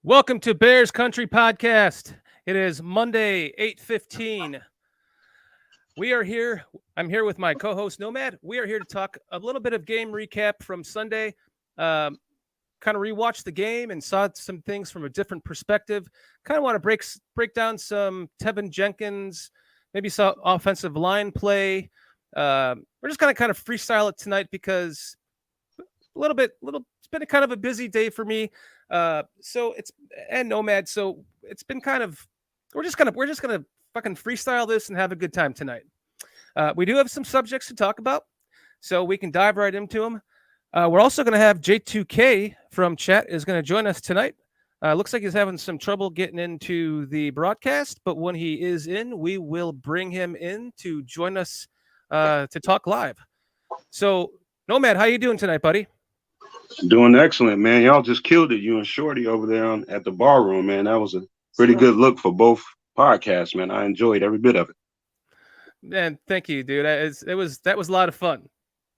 Welcome to Bears Country Podcast. It is Monday, 8:15. We are here. I'm here with my co-host Nomad. We are here to talk a little bit of game recap from Sunday. Kind of rewatched the game and saw some things from a different perspective. Kind of want to break down some Tevin Jenkins, maybe some offensive line play. We're just gonna kind of freestyle it tonight because it's been a kind of a busy day for me. And Nomad. So it's been kind of, we're just gonna fucking freestyle this and have a good time tonight. We do have some subjects to talk about, so we can dive right into them. We're also going to have J2K from chat is going to join us tonight. Looks like he's having some trouble getting into the broadcast, but when he is in, we will bring him in to join us to talk live. So, Nomad, how you doing tonight, buddy? Doing excellent, man. Y'all just killed it. You and Shorty over there at the bar room, man. That was a pretty good look for both podcasts, man. I enjoyed every bit of it. Man, thank you, dude. That was a lot of fun.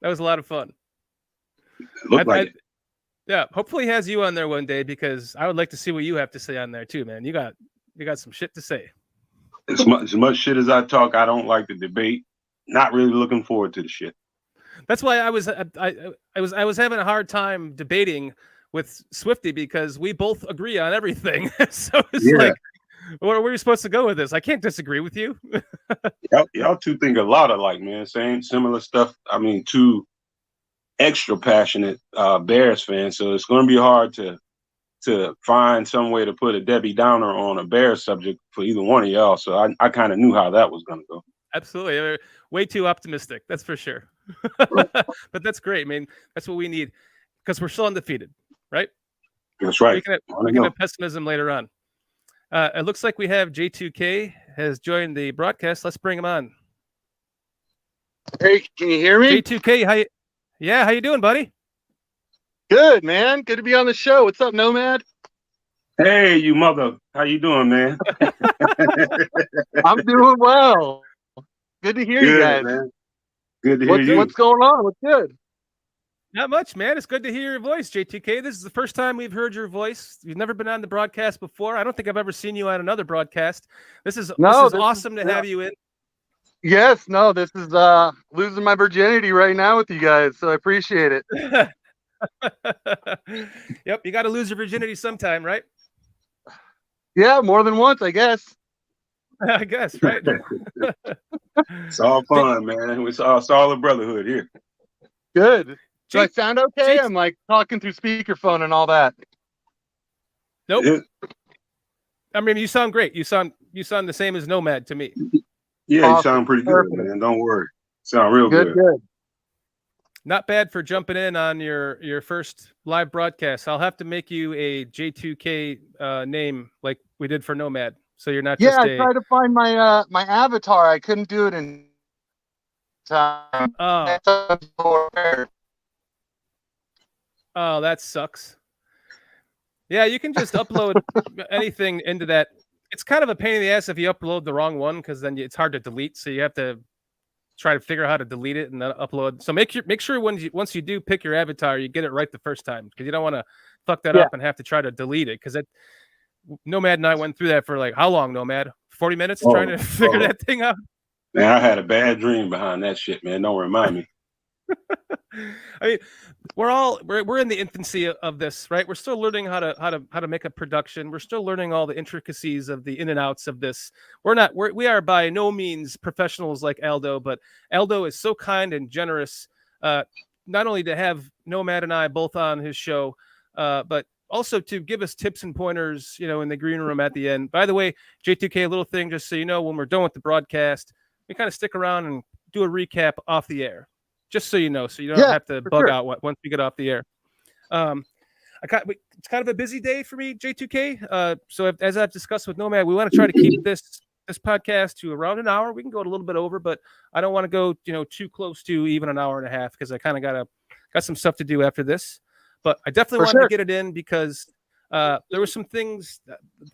That was a lot of fun. Yeah, hopefully he has you on there one day because I would like to see what you have to say on there too, man. You got some shit to say. As much shit as I talk, I don't like to debate. Not really looking forward to the shit. That's why I was having a hard time debating with Swifty because we both agree on everything. So it's like, where are we supposed to go with this? I can't disagree with you. y'all two think a lot alike, man. Same similar stuff. I mean, two extra passionate Bears fans, so it's going to be hard to find some way to put a Debbie Downer on a Bears subject for either one of y'all. So I kind of knew how that was going to go. Absolutely. Way too optimistic. That's for sure. But that's great. I mean, that's what we need because we're still undefeated, right? That's right. We can have pessimism later on. It looks like we have J2K has joined the broadcast. Let's bring him on. Hey, can you hear me? J2K, how you doing, buddy? Good, man. Good to be on the show. What's up, Nomad? Hey, you mother. How you doing, man? I'm doing well. Good to hear you guys. Man. Good to hear you. What's going on? What's good? Not much, man. It's good to hear your voice, J2K. This is the first time we've heard your voice. You've never been on the broadcast before. I don't think I've ever seen you on another broadcast. This is awesome to have you in. Yes, no, this is losing my virginity right now with you guys, so I appreciate it. Yep, you got to lose your virginity sometime, right? Yeah, more than once, I guess. I guess, right? It's all fun, man. It's all a brotherhood here. Good. Do I sound okay? I'm like talking through speakerphone and all that. Nope. Yeah. I mean, you sound great. You sound the same as Nomad to me. Yeah, awesome. You sound pretty good, man. Don't worry. Sound real good. Not bad for jumping in on your first live broadcast. I'll have to make you a J2K name like we did for Nomad. So you're not just I tried to find my my avatar. I couldn't do it in time. Oh, that sucks. Yeah, you can just upload anything into that. It's kind of a pain in the ass if you upload the wrong one because then it's hard to delete. So you have to try to figure out how to delete it and then upload. So make sure once you do pick your avatar, you get it right the first time because you don't want to fuck that up and have to try to delete it because Nomad and I went through that for like how long, Nomad? 40 minutes trying to figure that thing out? Man, I had a bad dream behind that shit, man. Don't remind me. I mean, we're in the infancy of this, right? We're still learning how to make a production. We're still learning all the intricacies of the in and outs of this. We are by no means professionals like Aldo, but Aldo is so kind and generous, not only to have Nomad and I both on his show, but also to give us tips and pointers, in the green room at the end. By the way, J2K, a little thing, just so you know, when we're done with the broadcast, we kind of stick around and do a recap off the air. Just so you know, so you don't have to bug out once we get off the air. It's kind of a busy day for me, J2K. So as I've discussed with Nomad, we want to try to keep this podcast to around an hour. We can go a little bit over, but I don't want to go, too close to even an hour and a half because I kind of got some stuff to do after this. But I definitely wanted to get it in because there were some things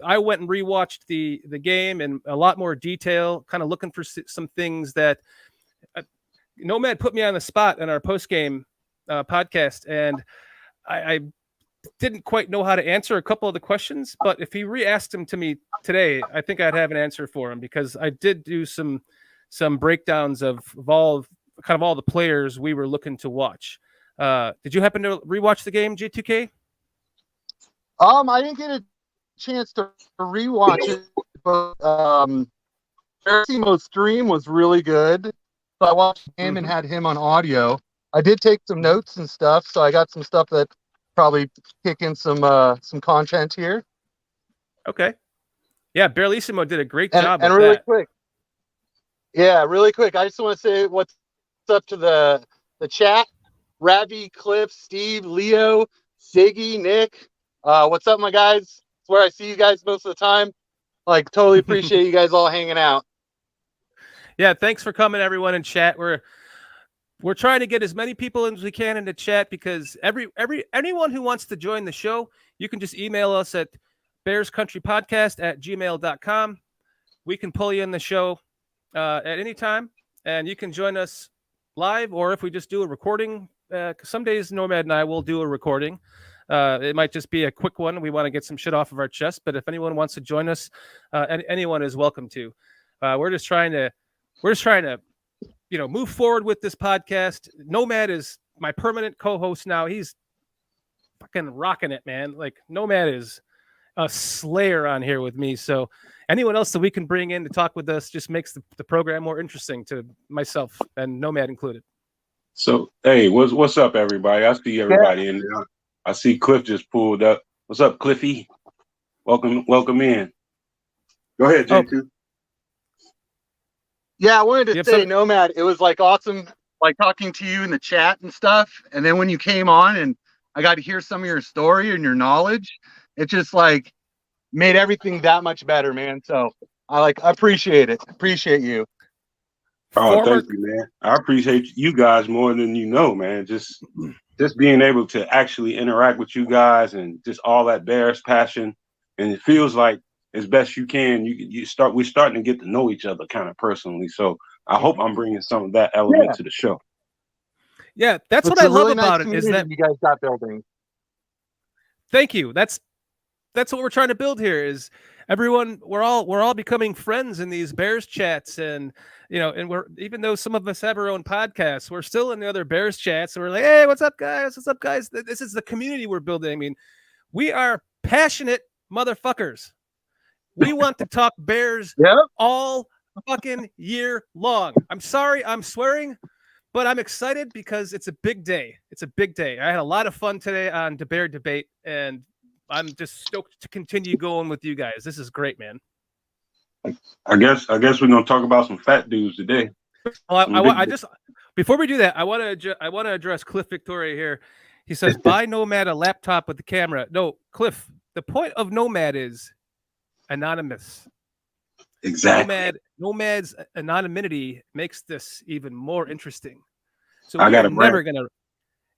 I went and rewatched the game in a lot more detail, kind of looking for some things that. Nomad put me on the spot in our post-game podcast, and I didn't quite know how to answer a couple of the questions, but if he re-asked them to me today, I think I'd have an answer for him, because I did do some breakdowns of all the players we were looking to watch. Did you happen to rewatch the game, J2K? I didn't get a chance to rewatch it, but Simo's stream was really good. So I watched him and had him on audio. I did take some notes and stuff, so I got some stuff that probably kick in some content here. Okay. Yeah, Barelissimo did a great job. And with really that. quick. Yeah, really quick. I just want to say what's up to the chat. Ravi, Cliff, Steve, Leo, Siggy, Nick. What's up, my guys? It's where I see you guys most of the time. Like, totally appreciate you guys all hanging out. Yeah, thanks for coming, everyone in chat. We're trying to get as many people as we can into chat, because anyone who wants to join the show, you can just email us at bearscountrypodcast@gmail.com. We can pull you in the show at any time, and you can join us live, or if we just do a recording. Some days Nomad and I will do a recording. It might just be a quick one. We want to get some shit off of our chest, but if anyone wants to join us, anyone is welcome to. We're just trying to move forward with this podcast. Nomad is my permanent co-host now. He's fucking rocking it, man. Like, Nomad is a slayer on here with me. So anyone else that we can bring in to talk with us just makes the program more interesting to myself, and Nomad included. So, hey, what's up, everybody? I see everybody in there. I see Cliff just pulled up. What's up, Cliffy? Welcome in. Go ahead, J2. Yeah, I wanted to say, Nomad, it was like awesome, like talking to you in the chat and stuff. And then when you came on and I got to hear some of your story and your knowledge, it just like made everything that much better, man. So I appreciate it. Appreciate you. Oh, thank you, man. I appreciate you guys more than you know, man. Just being able to actually interact with you guys and just all that Bears passion. And it feels like, as best you can, we're starting to get to know each other kind of personally. So I hope I'm bringing some of that element to the show. Yeah, that's what I love about it, is that you guys got building. Thank you. That's what we're trying to build here. Is everyone, we're all becoming friends in these Bears chats, and and we're, even though some of us have our own podcasts, we're still in the other Bears chats. So we're like, hey, what's up, guys? What's up, guys? This is the community we're building. I mean, we are passionate motherfuckers. We want to talk Bears all fucking year long. I'm sorry I'm swearing, but I'm excited because it's a big day. It's a big day. I had a lot of fun today on the Bear Debate, and I'm just stoked to continue going with you guys. This is great, man. I guess we're gonna talk about some fat dudes today. Well, I just, before we do that, I want to address Cliff Victoria here. He says, buy Nomad a laptop with the camera. No, Cliff, the point of Nomad is anonymous. Exactly. Nomad's anonymity makes this even more interesting. So I got a never gonna,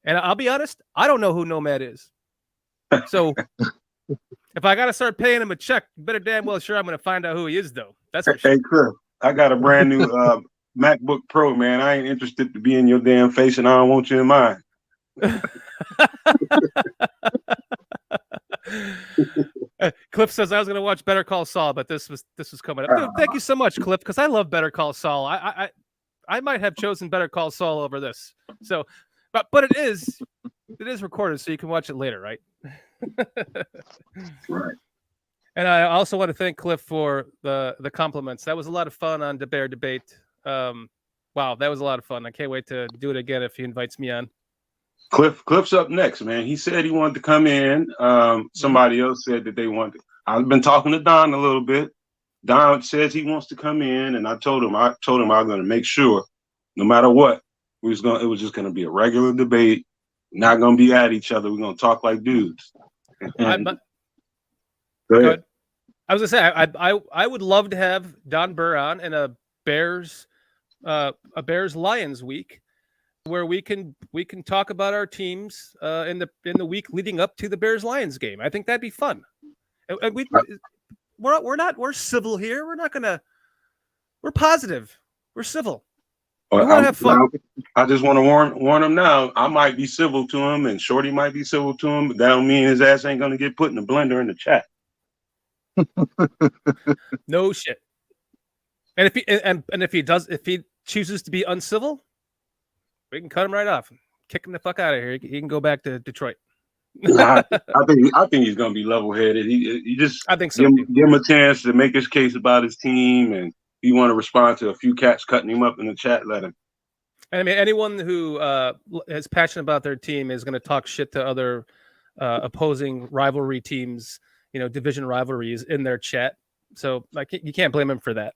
and I'll be honest, I don't know who Nomad is. So if I gotta start paying him a check, better damn well sure I'm gonna find out who he is, though. That's for sure. Hey, Cliff, I got a brand new MacBook Pro, man. I ain't interested to be in your damn face, and I don't want you in mine. Cliff says I was going to watch Better Call Saul, but this was coming up. Dude, thank you so much, Cliff, because I love Better Call Saul. I might have chosen Better Call Saul over this. So, but it is recorded, so you can watch it later, right? Right. And I also want to thank Cliff for the compliments. That was a lot of fun on the Bear Debate. Wow, that was a lot of fun. I can't wait to do it again if he invites me on. Cliff's up next, man. He said he wanted to come in. Somebody else said that they wanted. I've been talking to Don a little bit. Don says he wants to come in, and I told him I'm going to make sure, no matter what, it was just going to be a regular debate. Not going to be at each other. We're going to talk like dudes. Go ahead. I was going to say I would love to have Don Burr on in a Bears Lions week, where we can talk about our teams in the week leading up to the Bears Lions game. I think that'd be fun. And we're civil here. We're positive. We're civil. We want to have fun. I just want to warn him now. I might be civil to him, and Shorty might be civil to him, but that don't mean his ass ain't gonna get put in the blender in the chat. No shit. And if he chooses to be uncivil, we can cut him right off, kick him the fuck out of here. He can go back to Detroit. I think he's gonna be level headed. He just I think so. Give him a chance to make his case about his team, and he want to respond to a few cats cutting him up in the chat. Let him. I mean, anyone who is passionate about their team is going to talk shit to other opposing rivalry teams, division rivalries in their chat. So you can't blame him for that.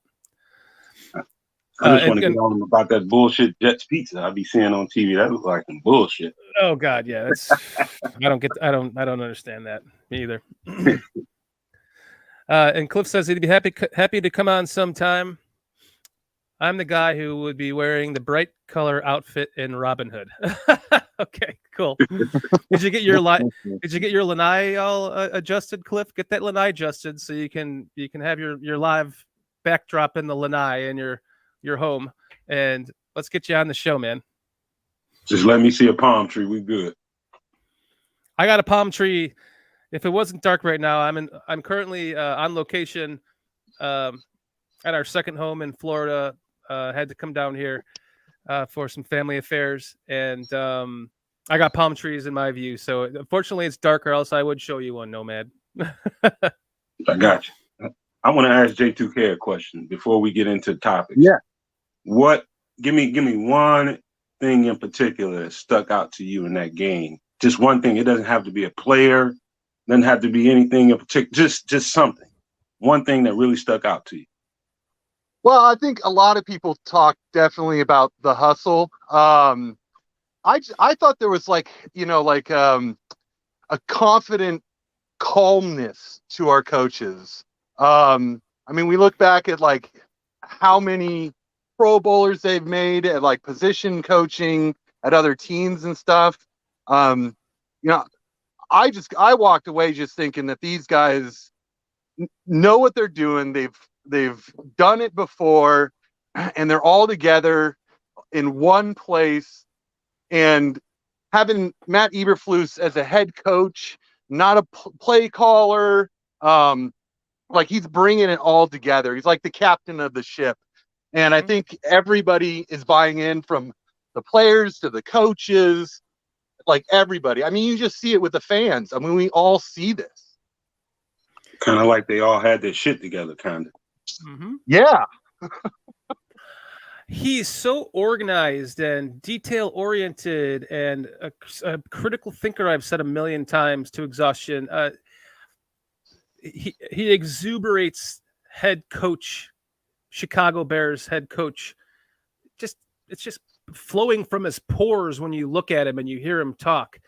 I just want to get on him about that bullshit Jets pizza I be seeing on TV. That looks like some bullshit. Oh God, yeah, that's I don't understand that either. And Cliff says he'd be happy to come on sometime. I'm the guy who would be wearing the bright color outfit in Robin Hood. Okay, cool. Did you get your lanai all adjusted, Cliff? Get that lanai adjusted so you can have your live backdrop in the lanai in your home, and let's get you on the show, man. Just let me see a palm tree. We good. I got a palm tree. If it wasn't dark right now, I'm currently on location at our second home in Florida. Had to come down here for some family affairs, and I got palm trees in my view. So unfortunately, it's dark, or else I would show you one, Nomad. I got you. I want to ask J2K a question before we get into topics. Yeah. Give me one thing in particular that stuck out to you in that game. Just one thing. It doesn't have to be a player. Doesn't have to be anything in particular. Just something. One thing that really stuck out to you. Well, I think a lot of people talk definitely about the hustle. I thought there was a confident calmness to our coaches. We look back at how many Pro Bowlers they've made at position coaching at other teams and stuff. I walked away just thinking that these guys know what they're doing. They've done it before, and they're all together in one place. And having Matt Eberflus as a head coach, not a play caller, he's bringing it all together. He's like the captain of the ship. And I think everybody is buying in, from the players to the coaches, everybody. You just see it with the fans. We all see this. Kind of like they all had their shit together, kind of. Mm-hmm. Yeah. He's so organized and detail-oriented and a critical thinker, I've said a million times to exhaustion. He exuberates head coach, Chicago Bears head coach. It's just flowing from his pores when you look at him and you hear him talk.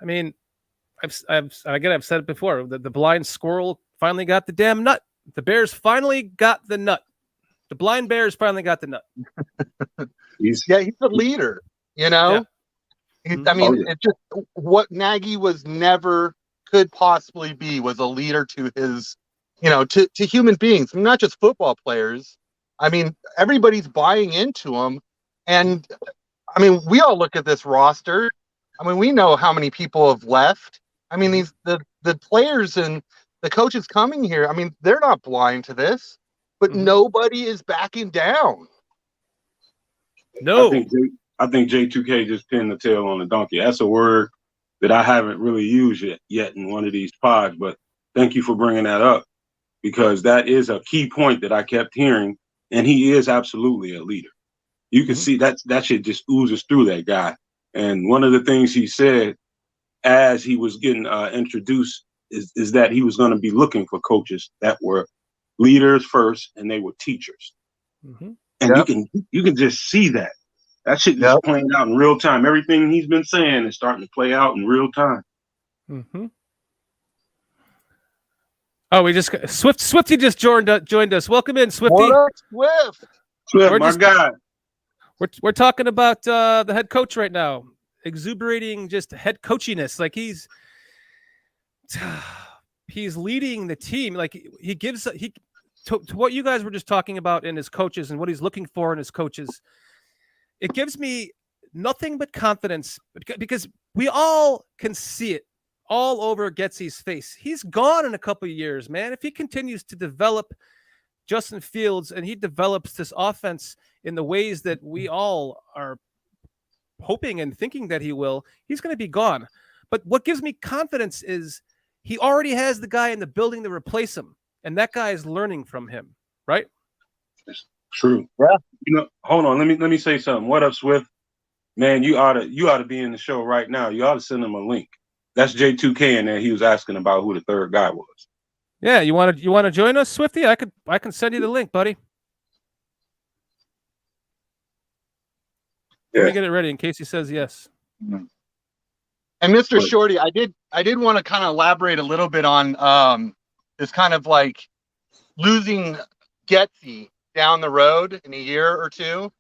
I've said it before. The blind squirrel finally got the damn nut. The Bears finally got the nut. The blind Bears finally got the nut. He's the leader, Yeah. It's just what Nagy could possibly be, was a leader to his, to human beings, not just football players. Everybody's buying into him. And we all look at this roster. We know how many people have left. The players and the coaches coming here, they're not blind to this, but nobody is backing down. No. I think J2K just pinned the tail on the donkey. That's a word that I haven't really used yet in one of these pods, but thank you for bringing that up, because that is a key point that I kept hearing, and he is absolutely a leader. You can see that shit just oozes through that guy. And one of the things he said as he was getting introduced is that he was going to be looking for coaches that were leaders first, and they were teachers. Mm-hmm. And you can just see that. That shit is playing out in real time. Everything he's been saying is starting to play out in real time. Mm-hmm. Oh, we just Swifty just joined us. Welcome in, Swifty. What up, Swift? Swift, guy. We're talking about the head coach right now, exuberating just head coachiness. He's leading the team. He gives to what you guys were just talking about in his coaches and what he's looking for in his coaches. It gives me nothing but confidence because we all can see it all over Getsy's face. He's gone in a couple of years, man. If he continues to develop Justin Fields and he develops this offense in the ways that we all are hoping and thinking that he will, he's going to be gone. But what gives me confidence is he already has the guy in the building to replace him, and that guy is learning from him, right? It's true. Yeah. Hold on. Let me say something. What up, Swift? Man, you ought to be in the show right now. You ought to send him a link. That's J2K in there. He was asking about who the third guy was. Yeah, you want to join us, Swifty? I can send you the link, buddy. Let me get it ready in case he says yes. And Mr. Shorty, I did want to kind of elaborate a little bit on this kind of like losing Getsy down the road in a year or two.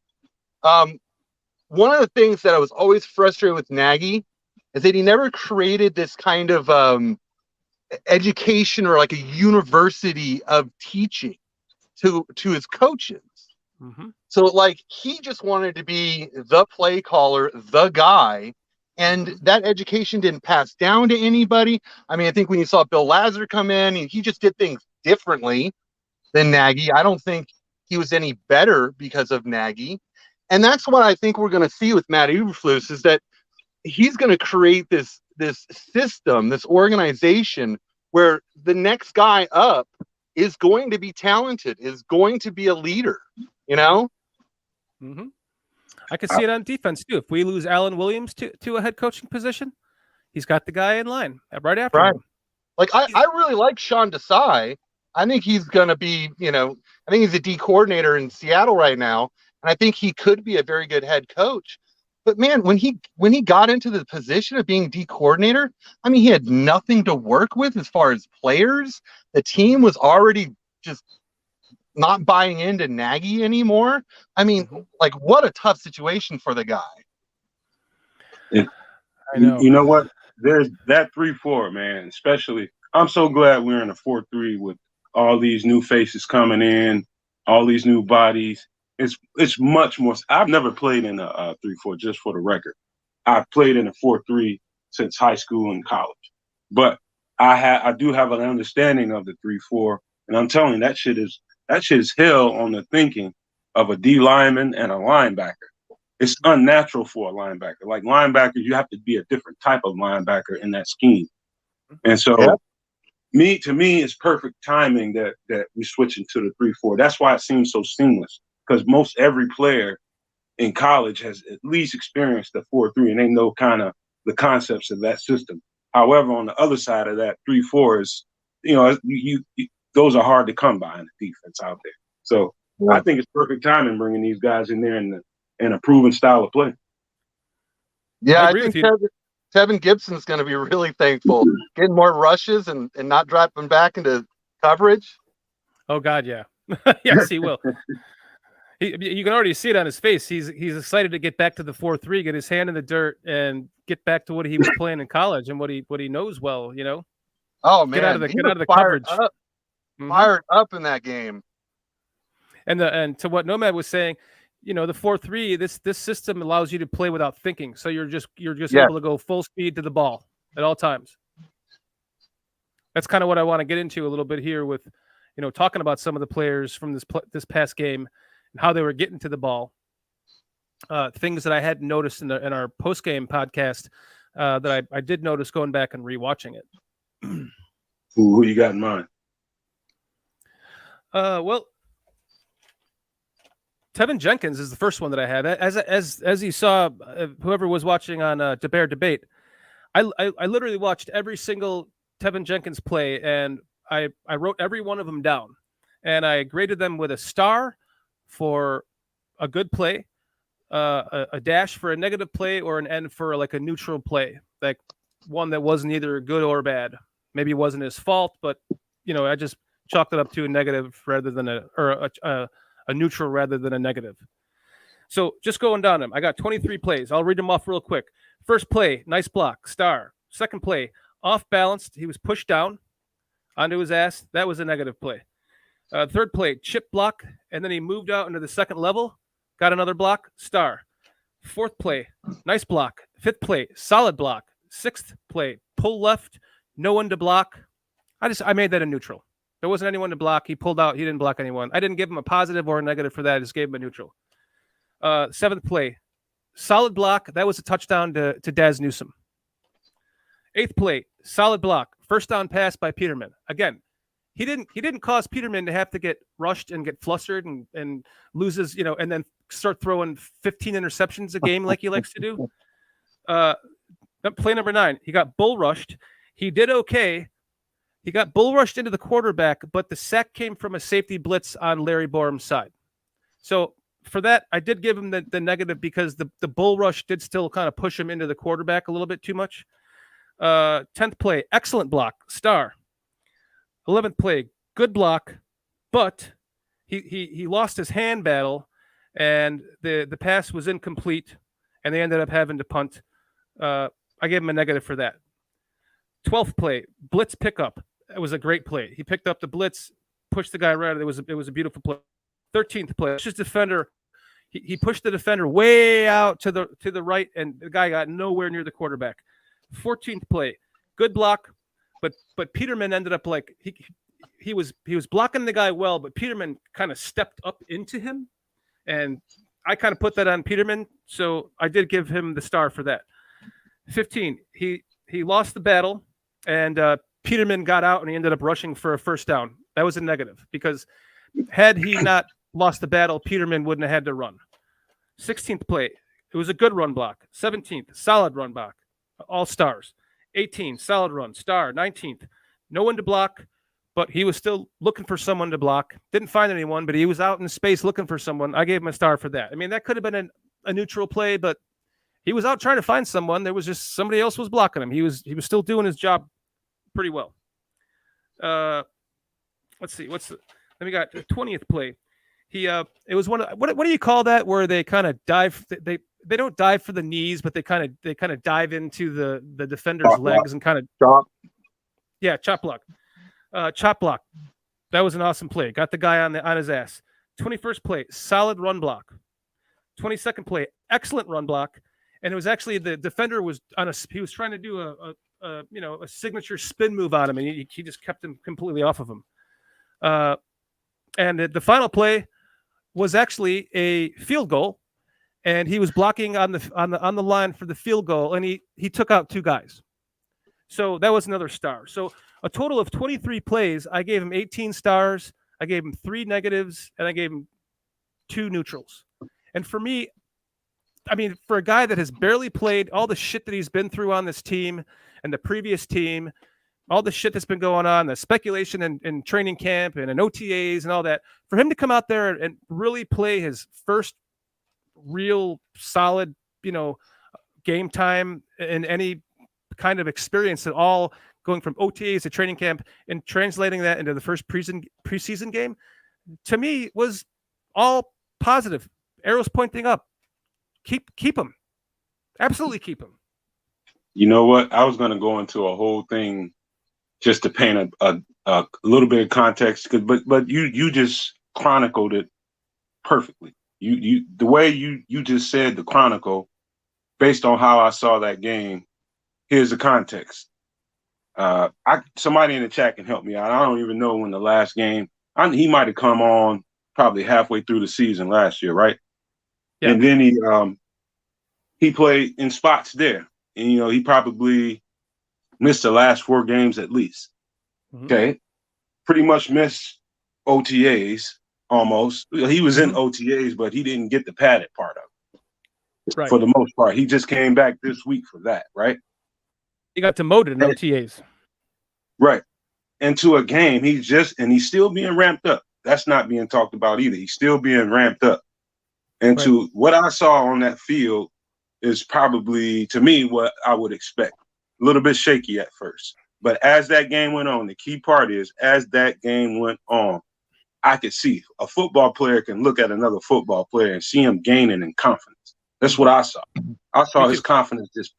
One of the things that I was always frustrated with Nagy is that he never created this kind of education or like a university of teaching to his coaches. Mm-hmm. So like he just wanted to be the play caller, the guy, and that education didn't pass down to anybody. I mean, I think when you saw Bill Lazar come in, he just did things differently than Nagy. I don't think he was any better because of Nagy. And that's what I think we're going to see with Matt Eberflus is that he's going to create this system, this organization where the next guy up is going to be talented, is going to be a leader, you know? Mm-hmm. I can see it on defense too. If we lose Alan Williams to a head coaching position, he's got the guy in line right after him. Like I really like Sean Desai. I think he's going to be, I think he's a D coordinator in Seattle right now. And I think he could be a very good head coach. But man, when he got into the position of being D coordinator, I mean, he had nothing to work with as far as players. The team was already just not buying into Nagy anymore. I mean, like, what a tough situation for the guy. I know. You know what? There's that 3-4, man. Especially, I'm so glad we're in a 4-3 with all these new faces coming in, all these new bodies. It's much more. I've never played in a 3-4, just for the record. I've played in a 4-3 since high school and college, but I do have an understanding of the 3-4, and I'm telling you that shit is hell on the thinking of a D lineman and a linebacker. It's unnatural for a linebacker. Like linebackers, you have to be a different type of linebacker in that scheme, and so. Yep. To me, it's perfect timing that we switch into the 3-4. That's why it seems so seamless. Because most every player in college has at least experienced the 4-3, and they know kind of the concepts of that system. However, on the other side of that, 3-4 is, you those are hard to come by in the defense out there. So yeah. I think it's perfect timing bringing these guys in there in a proven style of play. Yeah, I think Tevin Gibson's going to be really thankful, getting more rushes and not dropping back into coverage. Oh God, yeah, yes, he will. You can already see it on his face. He's excited to get back to the 4-3, get his hand in the dirt, and get back to what he was playing in college and what he knows well. Oh man, get out of the coverage. Fired up in that game. And to what Nomad was saying, the 4-3, this system allows you to play without thinking. So you're just able to go full speed to the ball at all times. That's kind of what I want to get into a little bit here with, talking about some of the players from this past game. And how they were getting to the ball, things that I hadn't noticed in our post-game podcast that I did notice going back and rewatching it. Who you got in mind? Well, Tevin Jenkins is the first one that I had. As you saw, whoever was watching on DeBear Debate, I literally watched every single Tevin Jenkins play, and I wrote every one of them down, and I graded them with a star for a good play, a dash for a negative play, or an N for like a neutral play, like one that wasn't either good or bad. Maybe it wasn't his fault, but I just chalked it up to a negative rather than a neutral rather than a negative. So just going down them, I got 23 plays. I'll read them off real quick. First play, nice block, star. Second play, off balanced. He was pushed down onto his ass. That was a negative play. Third play, chip block, and then he moved out into the second level, got another block, star. Fourth play, nice block. Fifth play, solid block. Sixth play, pull left, no one to block. I made that a neutral. There wasn't anyone to block. He pulled out. He didn't block anyone. I didn't give him a positive or a negative for that. I just gave him a neutral. Seventh play, solid block. That was a touchdown to Daz Newsome. Eighth play, solid block. First down pass by Peterman. Again, he didn't cause Peterman to have to get rushed and get flustered and loses, and then start throwing 15 interceptions a game like he likes to do. Play number 9, he got bull rushed. He did okay. He got bull rushed into the quarterback, but the sack came from a safety blitz on Larry Borum's side. So for that, I did give him the negative because the bull rush did still kind of push him into the quarterback a little bit too much. 10th play, excellent block, star. 11th play, good block, but he lost his hand battle, and the pass was incomplete, and they ended up having to punt. I gave him a negative for that. 12th play, blitz pickup. It was a great play. He picked up the blitz, pushed the guy right. It was a beautiful play. 13th play, pushed his defender. He pushed the defender way out to the right, and the guy got nowhere near the quarterback. 14th play, good block, but Peterman ended up like he was blocking the guy well, but Peterman kind of stepped up into him, and I kind of put that on Peterman, so I did give him the star for that. 15, he lost the battle, and Peterman got out, and he ended up rushing for a first down. That was a negative because had he not lost the battle, Peterman wouldn't have had to run. 16th play, it was a good run block. 17th, solid run block, all stars. 18, solid run, star. 19th, no one to block, but he was still looking for someone to block. Didn't find anyone, but he was out in space looking for someone. I gave him a star for that. I mean, that could have been a neutral play, but he was out trying to find someone. There was just somebody else was blocking him. He was still doing his job pretty well. Let's see. Then we got the 20th play. It was one of what do you call that where they kind of dive? They don't dive for the knees, but they kind of dive into the defender's chop legs and kind of chop. Yeah, chop block. Chop block. That was an awesome play. Got the guy on his ass. 21st play, solid run block. 22nd play, excellent run block. And it was actually the defender was he was trying to do a signature spin move on him, and he just kept him completely off of him. And the final play was actually a field goal, and he was blocking on the line for the field goal, and he took out 2 guys. So that was another star. So a total of 23 plays. I gave him 18 stars. I gave him 3 negatives, and I gave him 2 neutrals. And for me, I mean, for a guy that has barely played, all the shit that he's been through on this team and the previous team, all the shit that's been going on, the speculation in training camp and in OTAs and all that, for him to come out there and really play his first real solid, game time in any kind of experience at all, going from OTAs to training camp and translating that into the first preseason game, to me was all positive. Arrows pointing up. Keep him. Absolutely keep him. You know what? I was going to go into a whole thing just to paint a little bit of context, but you just chronicled it perfectly. You the way you just said the chronicle, based on how I saw that game. Here's the context. Somebody in the chat can help me out. I don't even know when the last game. He might have come on probably halfway through the season last year, right? Yeah. And then he played in spots there, and he probably missed the last 4 games at least. Mm-hmm. Okay, pretty much missed OTAs almost. He was in OTAs, but he didn't get the padded part of it. Right. For the most part, he just came back this week for that, right? He got demoted in OTAs. Right. Into a game, he's still being ramped up. That's not being talked about either. He's still being ramped up. And to what I saw on that field is probably, to me, what I would expect. A little bit shaky at first. But as that game went on, the key part is, as that game went on, I could see a football player can look at another football player and see him gaining in confidence. That's what I saw. I saw his confidence just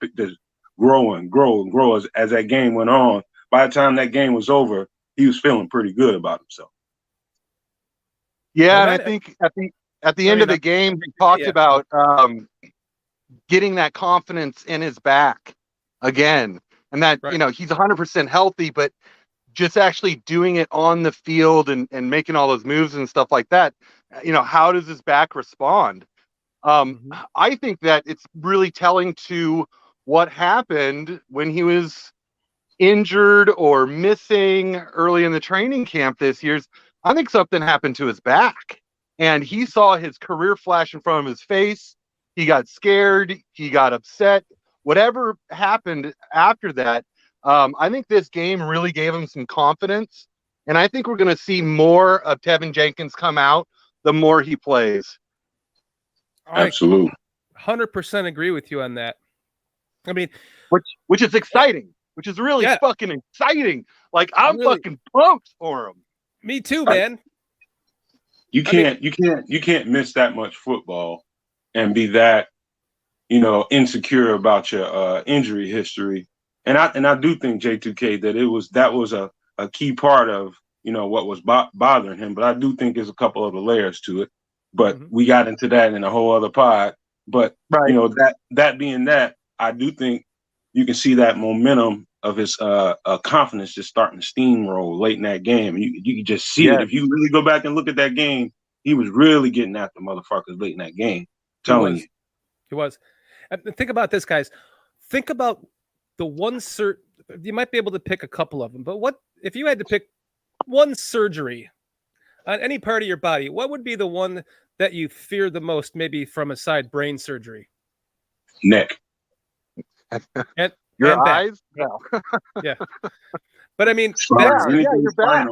grow and grow as that game went on. By the time that game was over, he was feeling pretty good about himself. Yeah, and I think at the end of the game, he talked about getting that confidence in his back again. And that, Right. you know, he's 100% healthy, but just actually doing it on the field and making all those moves and stuff like that, you know, how does his back respond? I think that it's really telling to what happened when he was injured or missing early in the training camp this year. I think something happened to his back, and he saw his career flash in front of his face. He got scared. He got upset. Whatever happened after that, I think this game really gave him some confidence, and I think we're going to see more of Tevin Jenkins come out the more he plays. Absolutely. 100% agree with you on that. I mean, which is exciting, which is really fucking exciting. Like I'm really fucking pumped for him. Me too, man. You can't miss that much football and be that, you know, insecure about your injury history. And I do think J2K that was a key part of, you know, what was bothering him. But I do think there's a couple other layers to it. But we got into that in a whole other pod. But you know, that being that, I do think you can see that momentum of his confidence just starting to steamroll late in that game. You can just see it. If you really go back and look at that game, he was really getting after motherfuckers late in that game. Telling you. He was. And think about this, guys. Think about the one you might be able to pick a couple of them, but what if you had to pick one surgery on any part of your body, what would be the one that you fear the most, maybe from aside brain surgery? Neck. And your eyes? No. Yeah. But I mean, your back.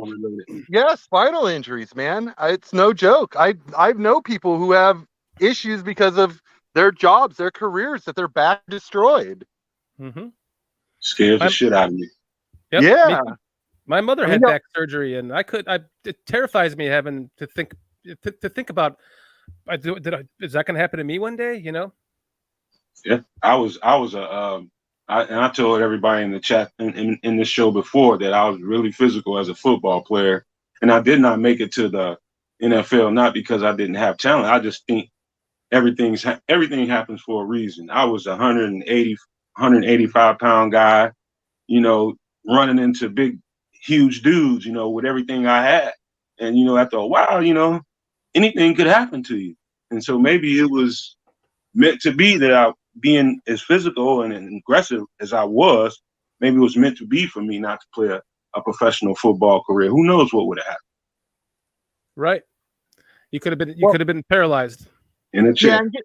Yeah, spinal injuries, man. It's no joke. I know people who have issues because of their jobs, their careers, that their back destroyed. Scares the shit out of me. Yep, yeah. My mother had back surgery, and it terrifies me having to think about, is that going to happen to me one day? You know? Yeah, I told everybody in the chat in this show before that I was really physical as a football player, and I did not make it to the NFL, not because I didn't have talent. I just think everything happens for a reason. I was 185-pound guy, you know, running into big, huge dudes, you know, with everything I had. And, you know, after a while, you know, anything could happen to you. And so maybe it was meant to be that being as physical and aggressive as I was, maybe it was meant to be for me not to play a professional football career. Who knows what would have happened? Right. You could have been paralyzed. In a chair. Yeah,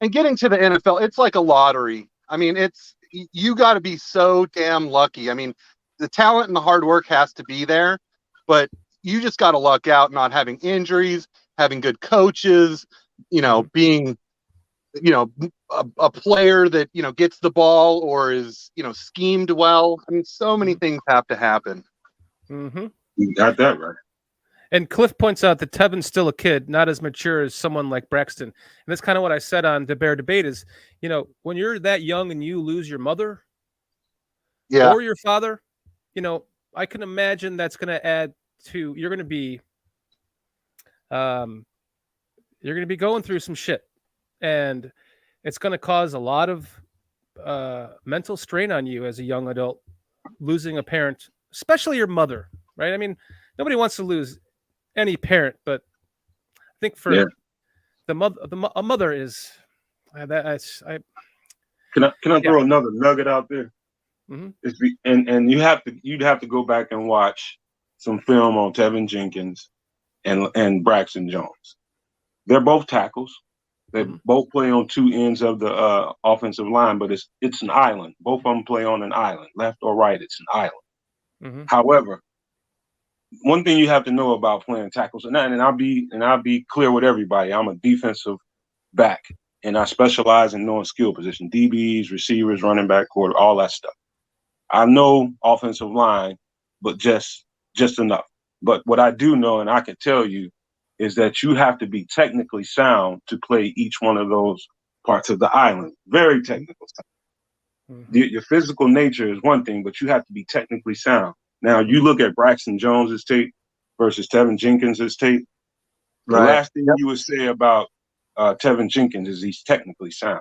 and getting to the NFL, it's like a lottery. I mean, you got to be so damn lucky. I mean, the talent and the hard work has to be there, but you just got to luck out not having injuries, having good coaches, you know, being, you know, a player that, you know, gets the ball or is, you know, schemed well. I mean, so many things have to happen. You got that right. And Cliff points out that Tevin's still a kid, not as mature as someone like Braxton. And that's kind of what I said on the Bear Debate is, you know, when you're that young and you lose your mother or your father, you know, I can imagine that's going to add to, you're going to be going through some shit. And it's going to cause a lot of mental strain on you as a young adult, losing a parent, especially your mother, right? I mean, nobody wants to lose any parent, but I think for a mother is that's. Can I throw another nugget out there? And you'd have to go back and watch some film on Tevin Jenkins and Braxton Jones. They're both tackles. They both play on two ends of the offensive line, but it's an island. Both of them play on an island, left or right. It's an island. However, one thing you have to know about playing tackles, and I'll be clear with everybody. I'm a defensive back, and I specialize in knowing skill position: DBs, receivers, running back, quarter, all that stuff. I know offensive line, but just enough. But what I do know, and I can tell you, is that you have to be technically sound to play each one of those parts of the island. Very technical sound. Your physical nature is one thing, but you have to be technically sound. Now, you look at Braxton Jones's tape versus Tevin Jenkins' tape. The last thing you would say about Tevin Jenkins is he's technically sound.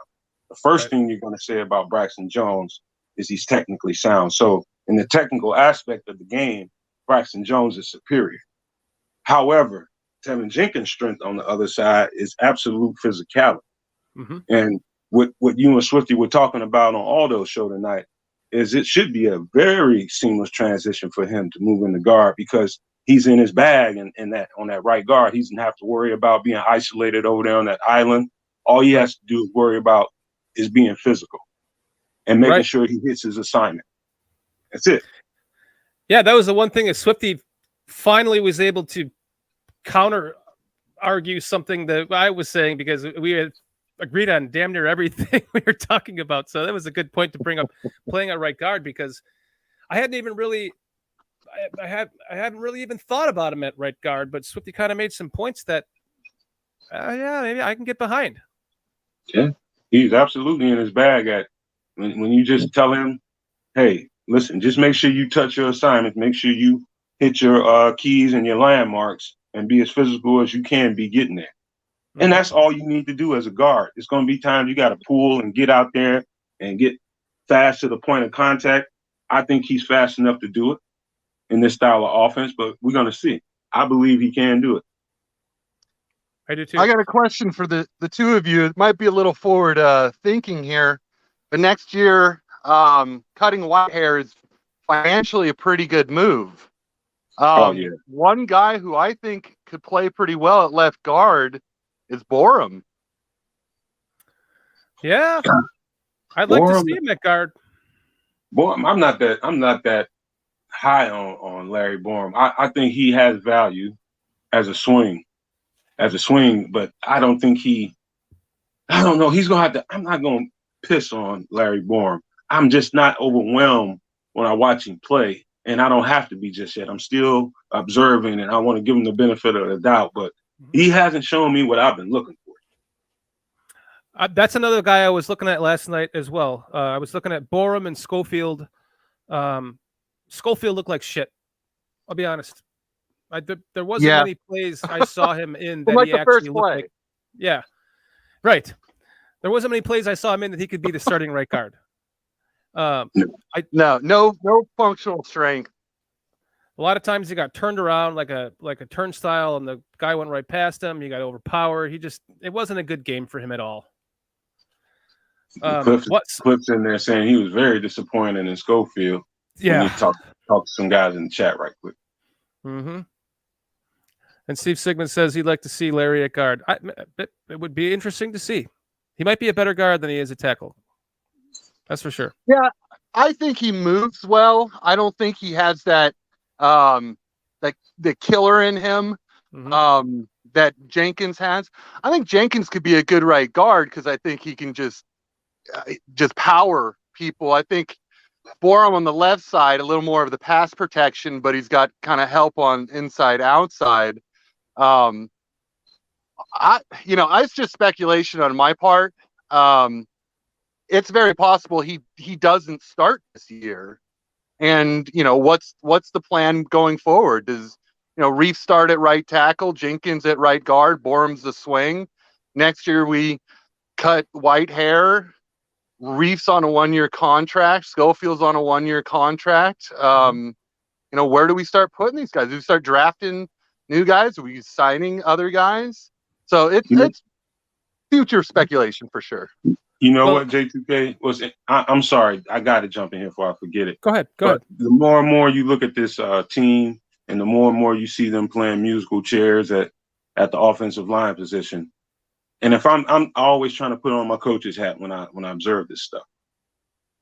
the first thing you're going to say about Braxton Jones is he's technically sound. So in the technical aspect of the game, Braxton Jones is superior. However, Tevin Jenkins' strength on the other side is absolute physicality. Mm-hmm. And what you and Swifty were talking about on Aldo's show tonight is it should be a very seamless transition for him to move in the guard because he's in his bag and that on that right guard. He doesn't have to worry about being isolated over there on that island. All he has to do is worry about is being physical and making sure he hits his assignment. That's it. Yeah, that was the one thing that Swifty finally was able to counter argue something that I was saying because we had agreed on damn near everything we were talking about. So that was a good point to bring up playing at right guard because I hadn't even really I hadn't really even thought about him at right guard, but Swifty kind of made some points that maybe I can get behind. Yeah, he's absolutely in his bag at when you just tell him, hey, listen, just make sure you touch your assignment, make sure you hit your keys and your landmarks and be as physical as you can be getting there. Mm-hmm. And that's all you need to do as a guard. It's going to be times you got to pull and get out there and get fast to the point of contact. I think he's fast enough to do it in this style of offense, but we're going to see. I believe he can do it. I do too. I got a question for the two of you. It might be a little forward thinking here, but next year, cutting white hair is financially a pretty good move. One guy who I think could play pretty well at left guard is Borum. Yeah, I'd like to see him at guard. Borum, I'm not that high on Larry Borum. I think he has value as a swing, but I don't think I don't know. He's gonna have to. I'm not gonna piss on Larry Borum. I'm just not overwhelmed when I watch him play, and I don't have to be just yet. I'm still observing, and I want to give him the benefit of the doubt, but he hasn't shown me what I've been looking for. That's another guy I was looking at last night as well. I was looking at Borum and Schofield. Schofield looked like shit. I'll be honest. There wasn't many plays I saw him in that he actually looked like. Yeah, right. There wasn't many plays I saw him in that he could be the starting right guard. No functional strength. A lot of times he got turned around like a turnstile, and the guy went right past him. He got overpowered. It wasn't a good game for him at all. Clips in there saying he was very disappointed in Schofield. Yeah, when you talk to some guys in the chat right quick. Mm-hmm. And Steve Sigmund says he'd like to see Larry at guard. It would be interesting to see. He might be a better guard than he is a tackle. That's for sure. Yeah, I think he moves well. I don't think he has that the killer in him that Jenkins has. I think Jenkins could be a good right guard because I think he can just power people. I think Borum on the left side, a little more of the pass protection, but he's got kind of help on inside outside. It's just speculation on my part. It's very possible he doesn't start this year. And what's the plan going forward? Does Reef start at right tackle, Jenkins at right guard, Borum's the swing? Next year we cut white hair, Reef's on a 1-year contract, Schofield's on a 1-year contract. Where do we start putting these guys? Do we start drafting new guys? Are we signing other guys? So it's future speculation for sure. You know what, J2K was? I'm sorry, I got to jump in here before I forget it. Go ahead. The more and more you look at this team, and the more and more you see them playing musical chairs at the offensive line position, and if I'm always trying to put on my coach's hat when I observe this stuff,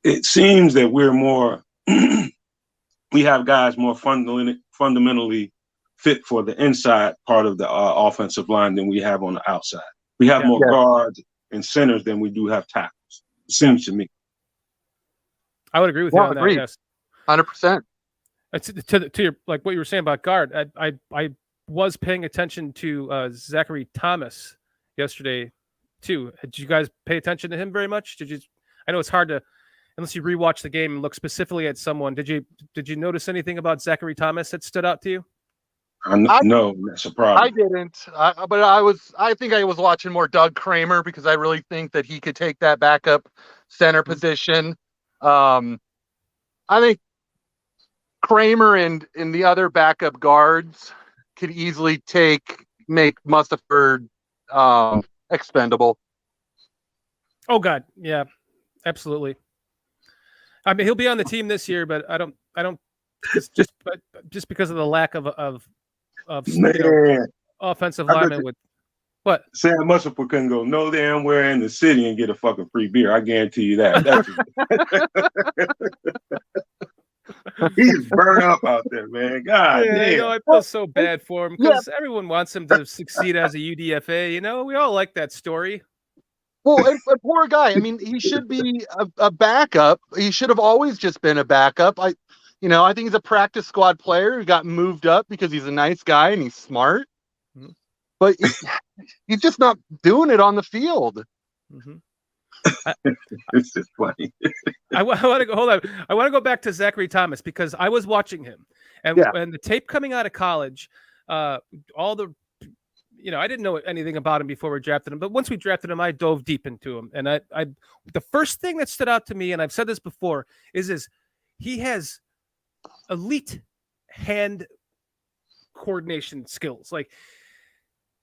it seems that we're more we have guys more fundamentally fit for the inside part of the offensive line than we have on the outside. We have more guards and centers than we do have tackles. It seems to me. I would agree with you on that. Yes, 100%. To your like what you were saying about guard. I was paying attention to Zachary Thomas yesterday too. Did you guys pay attention to him very much? Did you? I know it's hard to unless you rewatch the game and look specifically at someone. Did you notice anything about Zachary Thomas that stood out to you? No, that's a problem. I didn't, but I think I was watching more Doug Kramer because I really think that he could take that backup center position. I think Kramer and the other backup guards could easily make Mustaford expendable. Oh God, yeah, absolutely. I mean, he'll be on the team this year, but I don't just because of the lack of offensive linemen with what? Sam Mustaford couldn't go no damn where in the city and get a fucking free beer. I guarantee you that. He's burned up out there, man. God damn. I feel so bad for him because everyone wants him to succeed as a UDFA. We all like that story. Well, and poor guy. I mean, he should be a backup. He should have always just been a backup. I think he's a practice squad player who got moved up because he's a nice guy and he's smart. Mm-hmm. But he's just not doing it on the field. Mm-hmm. It's just funny. I want to go. Hold on. I want to go back to Zachary Thomas because I was watching him, and the tape coming out of college, all the. I didn't know anything about him before we drafted him, but once we drafted him, I dove deep into him. And the first thing that stood out to me, and I've said this before, is he has elite hand coordination skills. Like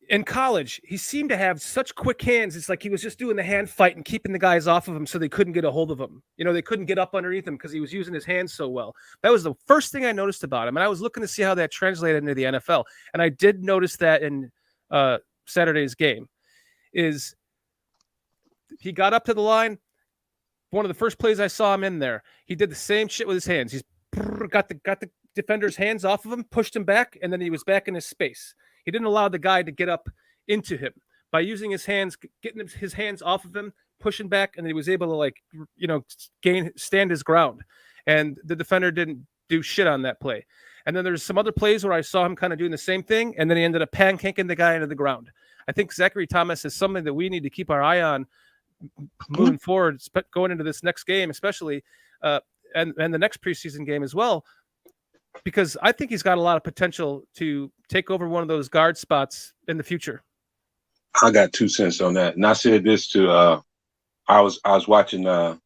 in college, he seemed to have such quick hands. It's like he was just doing the hand fight and keeping the guys off of him so they couldn't get a hold of him. They couldn't get up underneath him because he was using his hands so well. That was the first thing I noticed about him. And I was looking to see how that translated into the NFL. And I did notice that in Saturday's game is he got up to the line. One of the first plays I saw him in there, he did the same shit with his hands. He's got the defender's hands off of him, pushed him back, and then he was back in his space. He didn't allow the guy to get up into him by using his hands, getting his hands off of him, pushing back, and he was able to stand his ground. And the defender didn't do shit on that play. And then there's some other plays where I saw him kind of doing the same thing, and then he ended up pancaking the guy into the ground. I think Zachary Thomas is something that we need to keep our eye on moving forward, going into this next game, especially, and the next preseason game as well, because I think he's got a lot of potential to take over one of those guard spots in the future. I got 2 cents on that, and I said this to I was watching I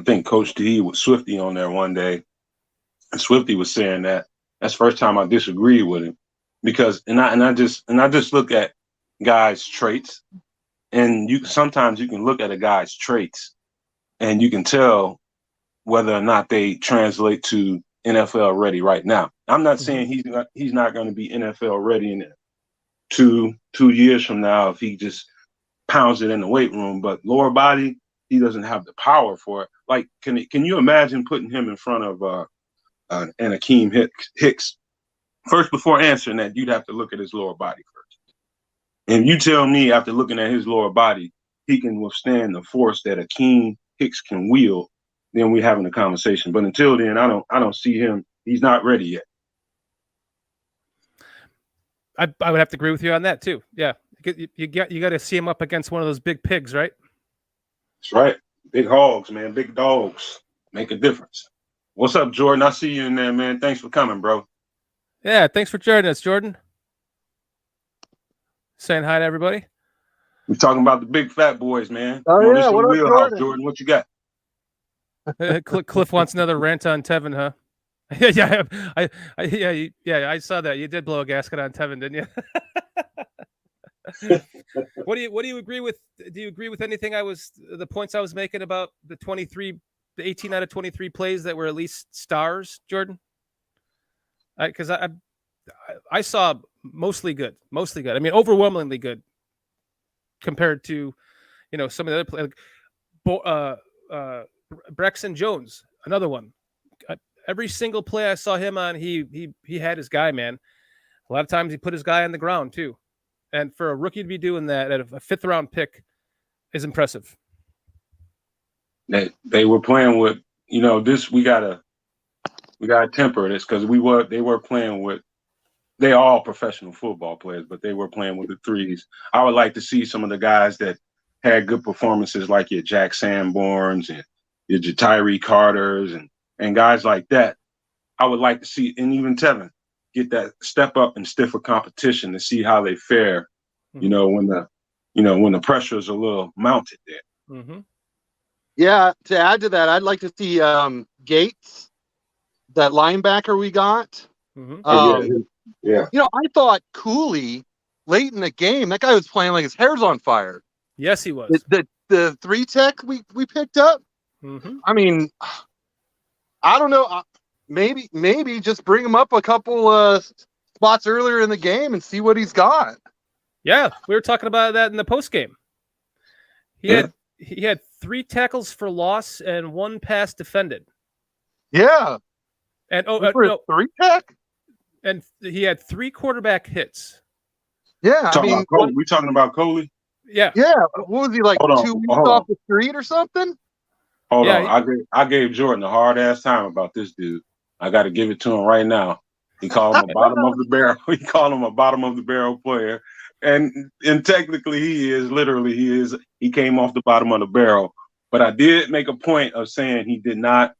think Coach D with Swifty on there one day. And Swifty was saying that's the first time I disagreed with him because I just look at guys' traits, and sometimes you can look at a guy's traits and you can tell whether or not they translate to NFL ready right now. I'm not saying he's not going to be NFL ready in 2 years from now if he just pounds it in the weight room, but lower body, he doesn't have the power for it. Like, can you imagine putting him in front of and Akeem Hicks? First, before answering that, you'd have to look at his lower body first. And you tell me after looking at his lower body, he can withstand the force that Akeem Hicks can wield, then we're having a conversation. But until then, I don't see him. He's not ready yet. I would have to agree with you on that too. Yeah, you got to see him up against one of those big pigs, right? That's right. Big hogs, man. Big dogs make a difference. What's up, Jordan? I see you in there, man. Thanks for coming, bro. Yeah, thanks for joining us, Jordan. Saying hi to everybody. We're talking about the big fat boys, man. Oh, yeah. What up, Jordan? What you got? Cliff wants another rant on Tevin, huh? I saw that. You did blow a gasket on Tevin, didn't you? What do you agree with? Do you agree with anything the points I was making about the 18 out of 23 plays that were at least stars, Jordan? Because I saw mostly good. I mean, overwhelmingly good compared to, some of the other plays. Braxton Jones, another one. Every single play I saw him on, he had his guy, man. A lot of times he put his guy on the ground too. And for a rookie to be doing that at a 5th round pick is impressive. They were playing with, this, we gotta temper this because they were playing with, they're all professional football players, but they were playing with the threes. I would like to see some of the guys that had good performances like your Jack Sanborns and your Tyree Carters and guys like that. I would like to see, and even Tevin, get that step up and stiffer competition to see how they fare. Mhm. When the pressure is a little mounted there. Mm-hmm. Yeah, to add to that, I'd like to see Gates, that linebacker we got. Mm-hmm. Yeah. I thought Cooley late in the game, that guy was playing like his hair's on fire. Yes, he was. The 3-tech we picked up. Mm-hmm. I mean, I don't know. Maybe just bring him up a couple spots earlier in the game and see what he's got. Yeah, we were talking about that in the post game. He had 3 tackles for loss and 1 pass defended. Yeah. And no, 3-tech. And he had 3 quarterback hits. Yeah, we talking about Coley? Yeah. Yeah. What was he like? 2 weeks off the street or something? Hold on. I gave Jordan a hard ass time about this dude. I got to give it to him right now. He called him a bottom of the barrel. He called him a bottom of the barrel player. And technically he came off the bottom of the barrel. But I did make a point of saying he did not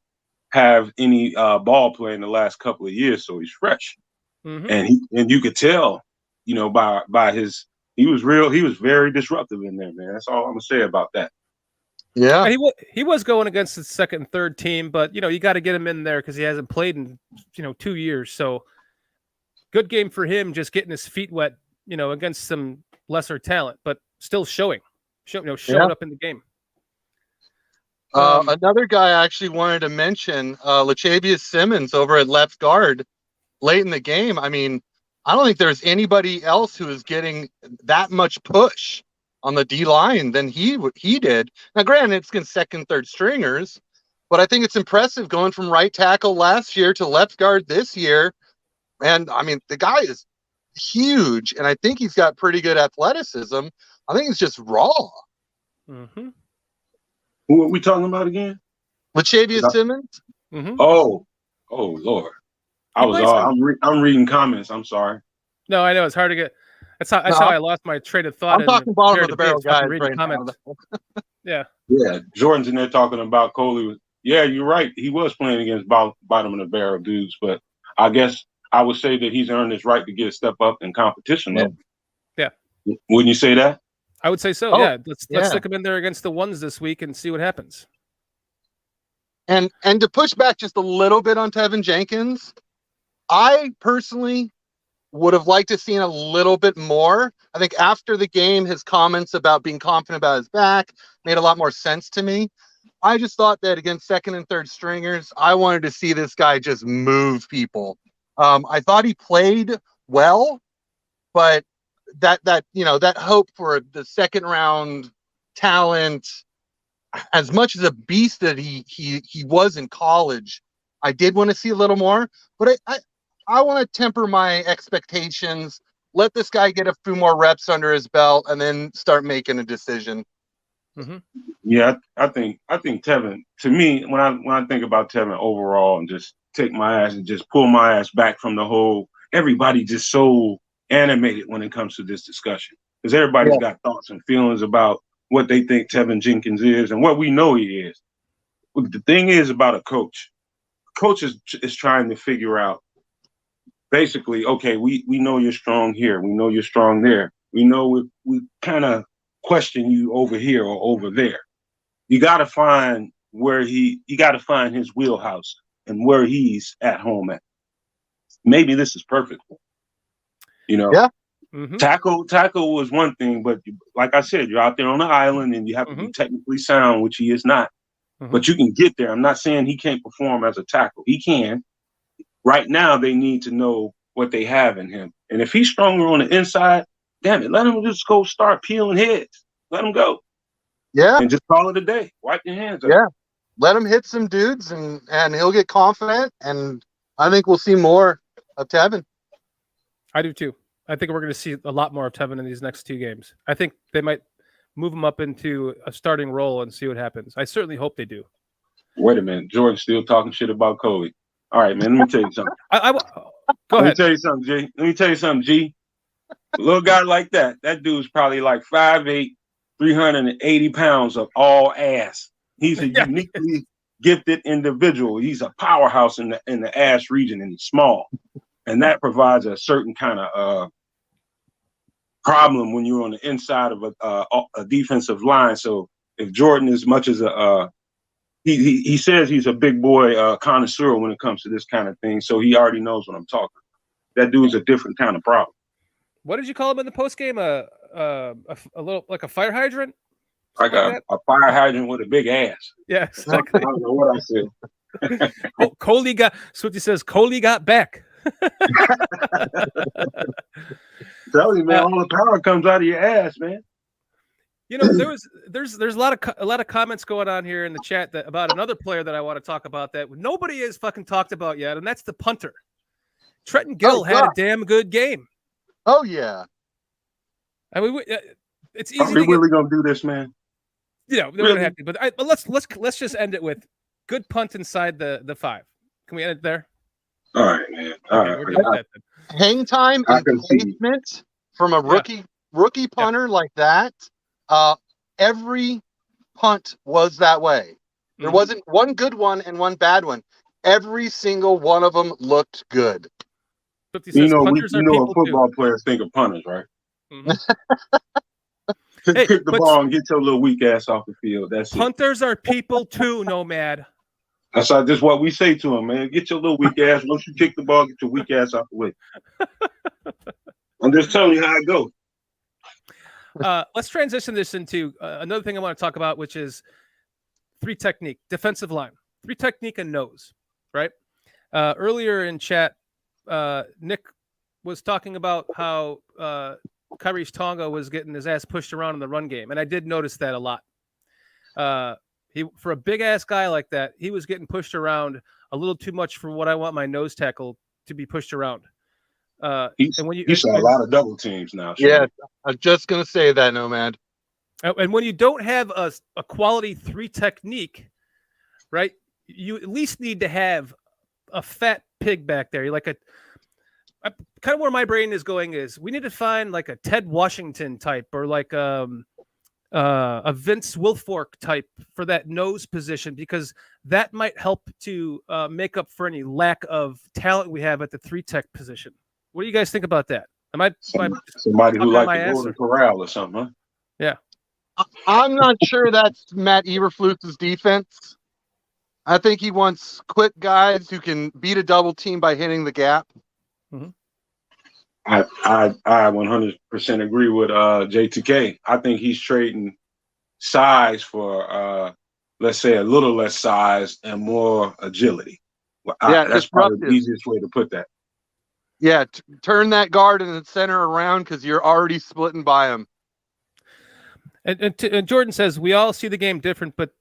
have any ball play in the last couple of years, so he's fresh. Mm-hmm. And you could tell, by his, he was very disruptive in there, man. That's all I'm gonna say about that. Yeah. And he was going against the second and third team, but you got to get him in there because he hasn't played in 2 years. So good game for him, just getting his feet wet, against some lesser talent, but still showing up in the game. Another guy I actually wanted to mention, Lachavious Simmons over at left guard late in the game. I mean, I don't think there's anybody else who is getting that much push on the D line than he did. Now, granted, it's against second, third stringers, but I think it's impressive going from right tackle last year to left guard this year. And I mean, the guy is huge, and I think he's got pretty good athleticism. I think it's just raw. Mm-hmm. Who are we talking about again? Lachavious Simmons. Mm-hmm. Oh Lord! I'm reading comments. I'm sorry. No, I know it's hard to get. That's how I lost my train of thought. I'm talking bottom of the barrel guys reading right comments. now. Yeah. Jordan's in there talking about Coley. Yeah, you're right. He was playing against bottom of the barrel dudes, but I guess I would say that he's earned his right to get a step up in competition level. Yeah. Wouldn't you say that? I would say so. Let's stick him in there against the ones this week and see what happens. And to push back just a little bit on Tevin Jenkins, I personally would have liked to seen a little bit more. I think after the game, his comments about being confident about his back made a lot more sense to me. I just thought that against second and third stringers, I wanted to see this guy just move people. I thought he played well, but that hope for the second round talent, as much as a beast that he was in college, I did want to see a little more. But I want to temper my expectations. Let this guy get a few more reps under his belt, and then start making a decision. Mm-hmm. Yeah, I think Tevin. To me, when I think about Tevin overall, and just take my ass and just pull my ass back from the whole, everybody just so animated when it comes to this discussion, because everybody's got thoughts and feelings about what they think Tevin Jenkins is and what we know he is. But the thing is about a coach is trying to figure out, basically, okay, we know you're strong here, we know you're strong there, we know we kind of question you over here or over there. You got to find his wheelhouse and where he's at home at. Maybe this is perfect. Yeah. Mm-hmm. Tackle was one thing, but like I said, you're out there on the island and you have to be technically sound, which he is not. Mm-hmm. But you can get there. I'm not saying he can't perform as a tackle. He can. Right now, they need to know what they have in him. And if he's stronger on the inside, damn it, let him just go start peeling heads. Let him go. Yeah. And just call it a day. Wipe your hands up. Yeah. Let him hit some dudes and he'll get confident. And I think we'll see more of Tevin. I do too. I think we're going to see a lot more of Tevin in these next 2 games. I think they might move him up into a starting role and see what happens. I certainly hope they do. Wait a minute. Jordan's still talking shit about Coley. All right, man, let me tell you something. Go ahead. Let me tell you something, G. A little guy like that dude's probably like 5'8", 380 pounds of all ass. He's a uniquely gifted individual. He's a powerhouse in the ass region, and he's small. and that provides a certain kind of problem when you're on the inside of a defensive line. So if Jordan, as much as he says he's a big boy connoisseur when it comes to this kind of thing, so he already knows what I'm talking about. That dude's a different kind of problem. What did you call him in the post game? A little like a fire hydrant, like a fire hydrant with a big ass. Yeah, exactly. I don't know what I said. Coley got Swifty says Coley got back. Tell you, man, all the power comes out of your ass, man. You know, there's a lot of comments going on here in the chat that about another player that I want to talk about that nobody has fucking talked about yet, and that's the punter. Trenton Gill had a damn good game. Oh yeah. I mean, it's easy. Are we really gonna do this, man? Yeah, we're gonna have to. But let's just end it with good punt inside the 5. Can we end it there? All right, man. All right. We're doing that then. Hang time and placement from a rookie punter like that. Every punt was that way. There wasn't one good one and one bad one. Every single one of them looked good. You know what football players think of punters, right? Just kick the ball and get your little weak ass off the field. That's punters are people too, Nomad. That's just what we say to them, man. Get your little weak ass. Once you kick the ball, get your weak ass off the way. I'm just telling you how it goes. Let's transition this into another thing I want to talk about, which is 3 technique, defensive line, 3 technique and nose, right? Earlier in chat, Nick was talking about how Kyrie's Tonga was getting his ass pushed around in the run game, and I did notice that a lot. He, for a big ass guy like that, he was getting pushed around a little too much for what I want my nose tackle to be pushed around. You saw a lot of double teams now. Sure. Yeah, I was just gonna say that, Nomad. And when you don't have a quality 3 technique, right? You at least need to have a fat pig back there. You're like kind of where my brain is going is we need to find like a Ted Washington type or like a Vince Wilfork type for that nose position, because that might help to make up for any lack of talent we have at the 3 tech position. What do you guys think about that? Somebody who like the Golden Corral or something, huh? Yeah. I'm not sure that's Matt Eberflus's defense. I think he wants quick guys who can beat a double team by hitting the gap. Mm-hmm. I 100% agree with J2K. I think he's trading size for let's say a little less size and more agility. That's probably the easiest way to put that. Yeah, turn that guard in the center around because you're already splitting by him. And Jordan says we all see the game different, but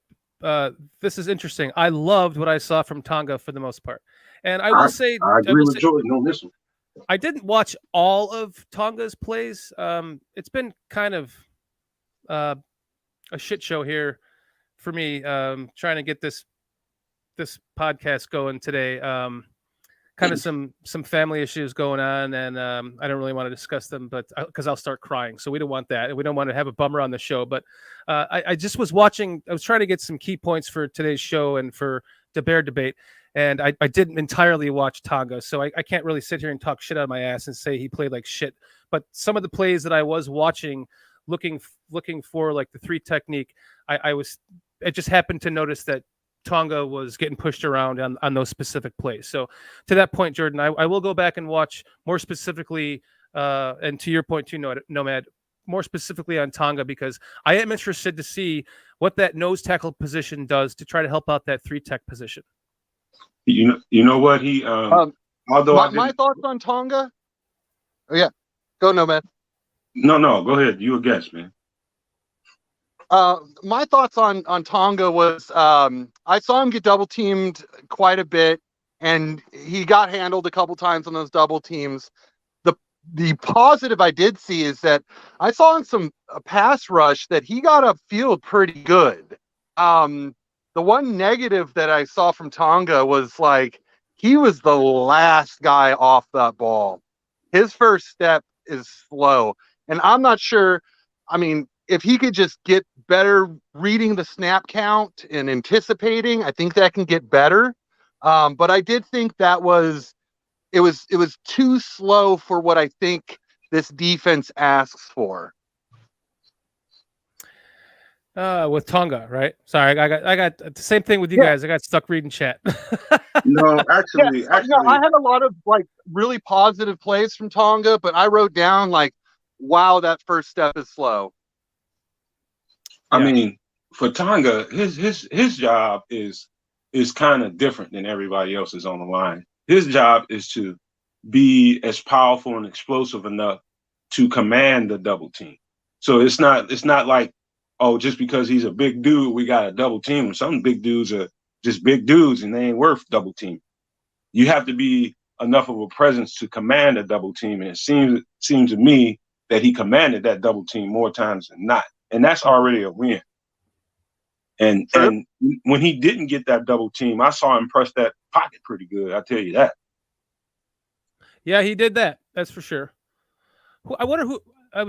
this is interesting. I loved what I saw from Tonga for the most part, and I will say I agree with Jordan on this one. I didn't watch all of Tonga's plays. It's been kind of a shit show here for me, trying to get this podcast going today. Kind of some family issues going on, and I don't really want to discuss them, but because I'll start crying. So we don't want that. We don't want to have a bummer on the show. But I just was watching. I was trying to get some key points for today's show and for the Bear debate. And I didn't entirely watch Tonga, so I can't really sit here and talk shit out of my ass and say he played like shit. But some of the plays that I was watching, looking for like the 3 technique, I just happened to notice that Tonga was getting pushed around on those specific plays. So to that point, Jordan, I will go back and watch more specifically, and to your point too, Nomad, more specifically on Tonga, because I am interested to see what that nose tackle position does to try to help out that 3 tech position. You know what he although my thoughts on Tonga. Oh yeah, go Nomad. No, go ahead. You a guest, man. My thoughts on Tonga was I saw him get double teamed quite a bit, and he got handled a couple times on those double teams. The positive I did see is that I saw in some pass rush that he got upfield pretty good. The one negative that I saw from Tonga was like he was the last guy off that ball. His first step is slow, and I'm not sure. I mean, if he could just get better reading the snap count and anticipating, I think that can get better. But I did think that was it was too slow for what I think this defense asks for. With Tonga, right? Sorry, I got the same thing with you guys. I got stuck reading chat. No, actually, I had a lot of like really positive plays from Tonga, but I wrote down like, wow, that first step is slow. I mean, for Tonga, his job is kind of different than everybody else's on the line. His job is to be as powerful and explosive enough to command the double team. So it's not like, oh, just because he's a big dude, we got to double team him. Some big dudes are just big dudes and they ain't worth double team. You have to be enough of a presence to command a double team. And it seems to me that he commanded that double team more times than not. And that's already a win. And when he didn't get that double team, I saw him press that pocket pretty good. I'll tell you that. Yeah, he did that. That's for sure. I wonder who I'd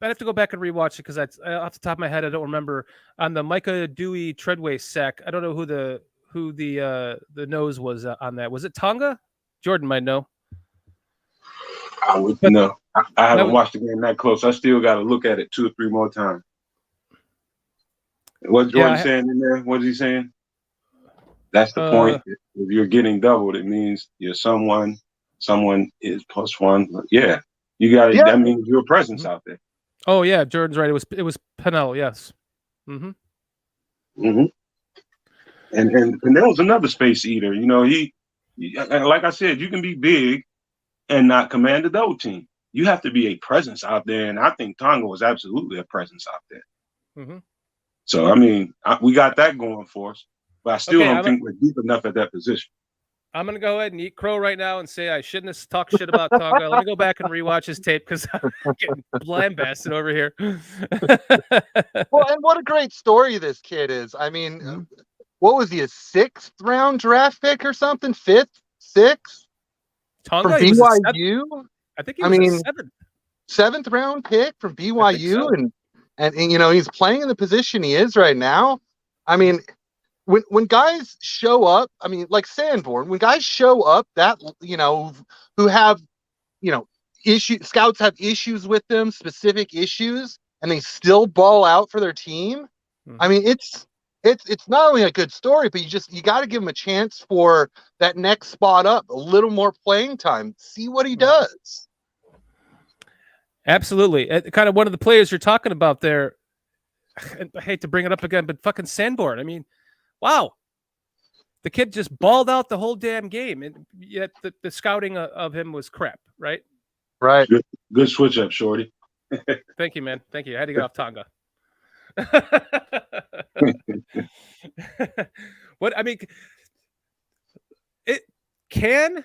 have to go back and rewatch it because off the top of my head I don't remember. On the Micah Dewey Treadway sack, I don't know who the nose was on that. Was it Tonga? Jordan might know. I would know. I haven't watched the game that close. I still got to look at it 2 or 3 more times. What's Jordan saying in there? What is he saying? That's the point. If you're getting doubled, it means you're someone is +1. Yeah, you got it. Yeah. That means your presence out there. Oh yeah, Jordan's right. It was Pennell. Yes. And Pennell's another space eater. You know, he like I said, you can be big and not command a double team. You have to be a presence out there, and I think Tonga was absolutely a presence out there. So I mean, we got that going for us, but I still don't think we're deep enough at that position. I'm going to go ahead and eat crow right now and say I shouldn't have talked shit about Tonga. Let me go back and rewatch his tape because I'm getting lambasted over here. Well, and what a great story this kid is. I mean, what was he, a 6th round draft pick or something? 5th, 6th? Tonga? From BYU? I think he was a 7th round pick from BYU. And you know, he's playing in the position he is right now. I mean, when guys show up, I mean, like Sanborn, when guys show up that, you know, who have, you know, scouts have issues with them, specific issues, and they still ball out for their team. I mean, it's not only a good story, but you got to give him a chance for that next spot up, a little more playing time, see what he does. Absolutely. Kind of one of the players you're talking about there. I hate to bring it up again, but fucking Sanborn. I mean, wow. The kid just balled out the whole damn game, and yet the scouting of him was crap, right? Right. Good switch up, Shorty. Thank you, man. Thank you. I had to get off Tonga. What I mean, it can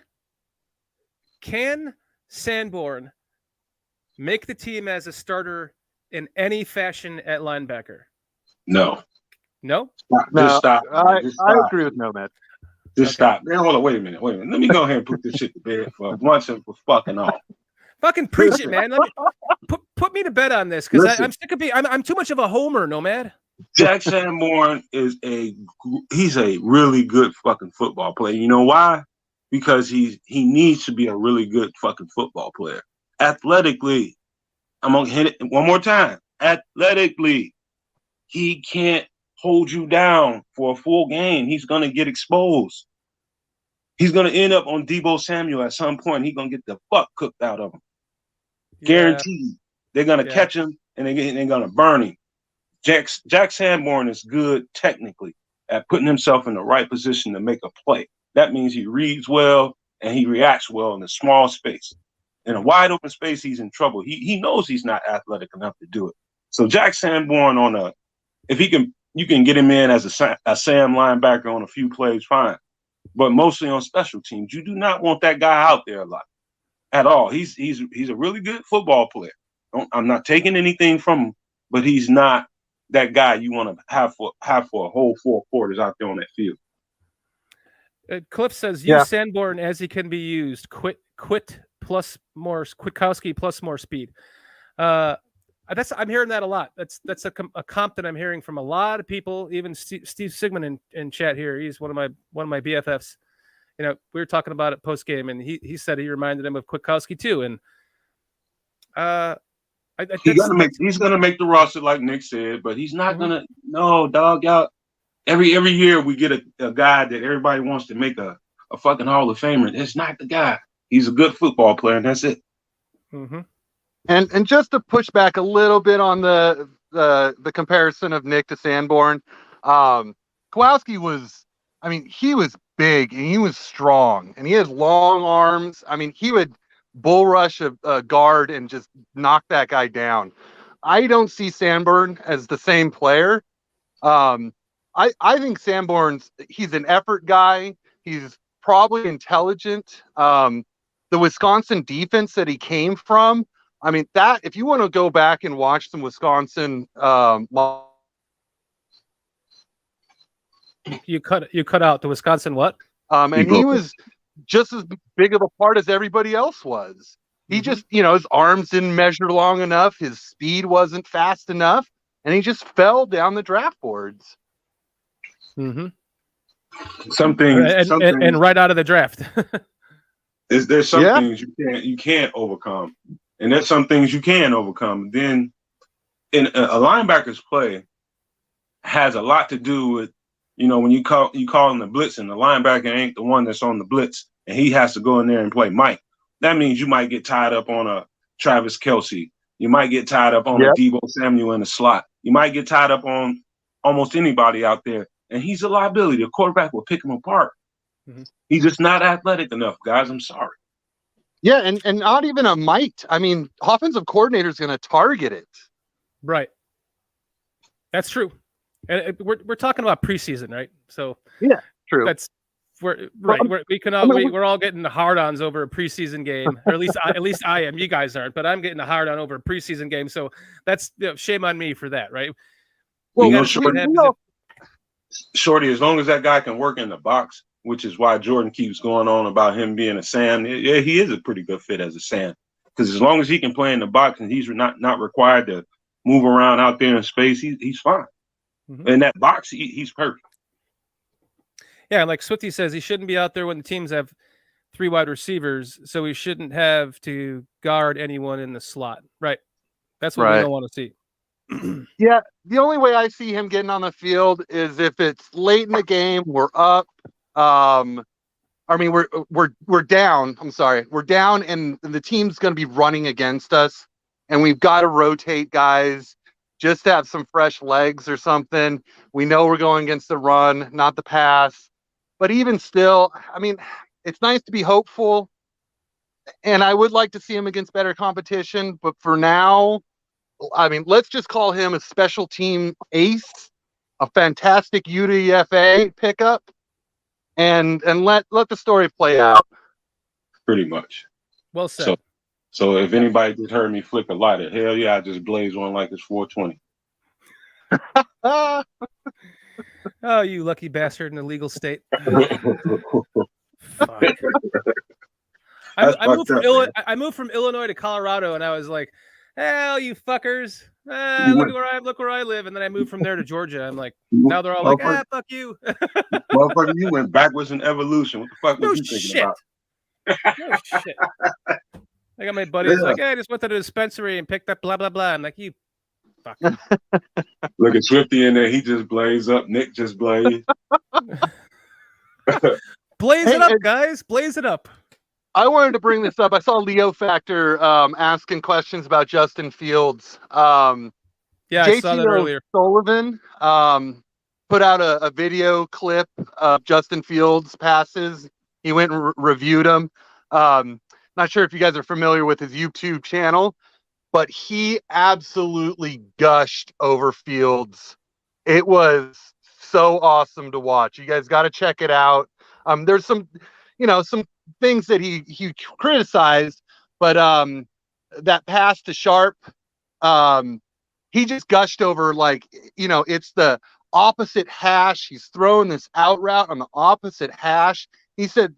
Sanborn make the team as a starter in any fashion at linebacker? No. Just stop. I agree with Nomad. Stop. Man, hold on. Wait a minute. Let me go ahead and put this shit to bed for once and for fucking all. Fucking preach it, man. Let me put me to bed on this because I'm sick of being. I'm too much of a homer, Nomad. Jack Sanborn he's a really good fucking football player. You know why? Because he needs to be a really good fucking football player. Athletically, I'm gonna hit it one more time. Athletically, he can't hold you down for a full game. He's gonna get exposed. He's gonna end up on Deebo Samuel at some point. He's gonna get the fuck cooked out of him. Yeah. Guaranteed. They're gonna catch him and they're gonna burn him. Jack Sanborn is good technically at putting himself in the right position to make a play. That means he reads well and he reacts well in a small space. In a wide open space, he's in trouble. He knows he's not athletic enough to do it. So Jack Sanborn you can get him in as a Sam linebacker on a few plays, fine. But mostly on special teams, you do not want that guy out there a lot at all. He's a really good football player. I'm not taking anything from him, but he's not that guy you want to have for a whole 4 quarters out there on that field. Cliff says use Sanborn as he can be used. Quit plus more Kwiatkowski plus more speed. I'm hearing that a lot. That's a comp that I'm hearing from a lot of people. Even Steve Sigmund in chat here. He's one of my BFFs. we were talking about it post game, and he said he reminded him of Kwiatkowski too. And he's gonna make the roster like Nick said, but he's not gonna. No, dog, out. Every year we get a guy that everybody wants to make a fucking Hall of Famer. It's not the guy. He's a good football player, and that's it. Mm-hmm. And just to push back a little bit on the comparison of Nick to Sanborn, Kowalski was, he was big and he was strong and he had long arms. He would bull rush a guard and just knock that guy down. I don't see Sanborn as the same player. I think he's an effort guy. He's probably intelligent. The Wisconsin defense that he came from, that if you want to go back and watch some Wisconsin, you cut out the Wisconsin what? And he was just as big of a part as everybody else was. He just, his arms didn't measure long enough. His speed wasn't fast enough, and he just fell down the draft boards. Mm-hmm. Something and right out of the draft. There's some things you can't overcome, and there's some things you can overcome. Then, in a linebacker's play has a lot to do with, when you call him the blitz, and the linebacker ain't the one that's on the blitz, and he has to go in there and play Mike. That means you might get tied up on a Travis Kelce. You might get tied up on a Deebo Samuel in the slot. You might get tied up on almost anybody out there, and he's a liability. The quarterback will pick him apart. Mm-hmm. He's just not athletic enough, guys. I'm sorry. Yeah, and not even a might. Offensive coordinator is going to target it. Right. That's true. And we're talking about preseason, right? So yeah, true. That's we're all getting the hard-ons over a preseason game, or at least I am. You guys aren't, but I'm getting a hard-on over a preseason game. So that's shame on me for that, right? Well, Shorty, as long as that guy can work in the box, which is why Jordan keeps going on about him being a Sam. Yeah, he is a pretty good fit as a Sam, because as long as he can play in the box and he's not required to move around out there in space, he's fine. Mm-hmm. In that box, he's perfect. Yeah, like Swifty says, he shouldn't be out there when the teams have 3 wide receivers, so he shouldn't have to guard anyone in the slot. Right. That's what we don't want to see. Yeah, the only way I see him getting on the field is if it's late in the game, we're up. We're down. I'm sorry. We're down and the team's going to be running against us, and we've got to rotate guys just to have some fresh legs or something. We know we're going against the run, not the pass. But even still, it's nice to be hopeful, and I would like to see him against better competition. But for now, let's just call him a special team ace, a fantastic UDFA pickup, and let the story play out. Pretty much. Well said. So if anybody just heard me flick a lighter, hell yeah, I just blaze one like it's 420. Oh, you lucky bastard in a legal state. Fuck. I moved from Illinois to Colorado, and I was like, hell, you fuckers. Look where I live. And then I moved from there to Georgia. I'm like, now they're all like, fuck you. Motherfucker, you went backwards in evolution. What the fuck was you thinking about? No shit. I got my buddies like, I just went to the dispensary and picked up blah, blah, blah. I'm like, you fuck. Look at Swifty in there. He just blazed up. Nick just blazed. Blaze it up, guys. Blaze it up. I wanted to bring this up. I saw Leo Factor asking questions about Justin Fields. I saw that earlier. Sullivan put out a video clip of Justin Fields' passes. He went and reviewed them. Not sure if you guys are familiar with his YouTube channel, but he absolutely gushed over Fields. It was so awesome to watch. You guys got to check it out. There's some things that he criticized, but that pass to Sharp, he just gushed over it's the opposite hash. He's throwing this out route on the opposite hash. He said,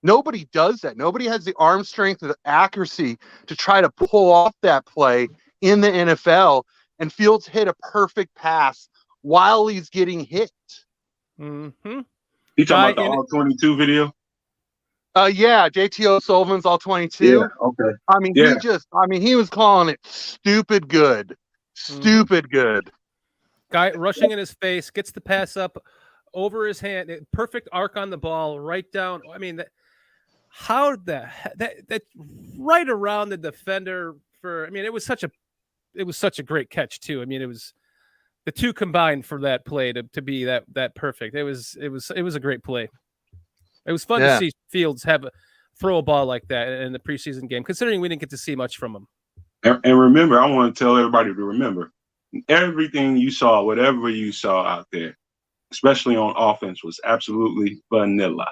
nobody does that. Nobody has the arm strength or the accuracy to try to pull off that play in the NFL. And Fields hit a perfect pass while he's getting hit. Mm-hmm. You talking about the all 22 video? Yeah, JT Sullivan's all 22. Yeah, okay. I mean, he was calling it stupid good. Stupid good. Guy rushing in his face, gets the pass up over his hand, perfect arc on the ball, right down. I mean, that right around the defender it was such a great catch too. I mean, it was the two combined for that play to be that perfect. It was a great play. It was fun to see Fields throw a ball like that in the preseason game, considering we didn't get to see much from him. And remember, I want to tell everybody to remember, everything you saw, whatever you saw out there, especially on offense, was absolutely vanilla.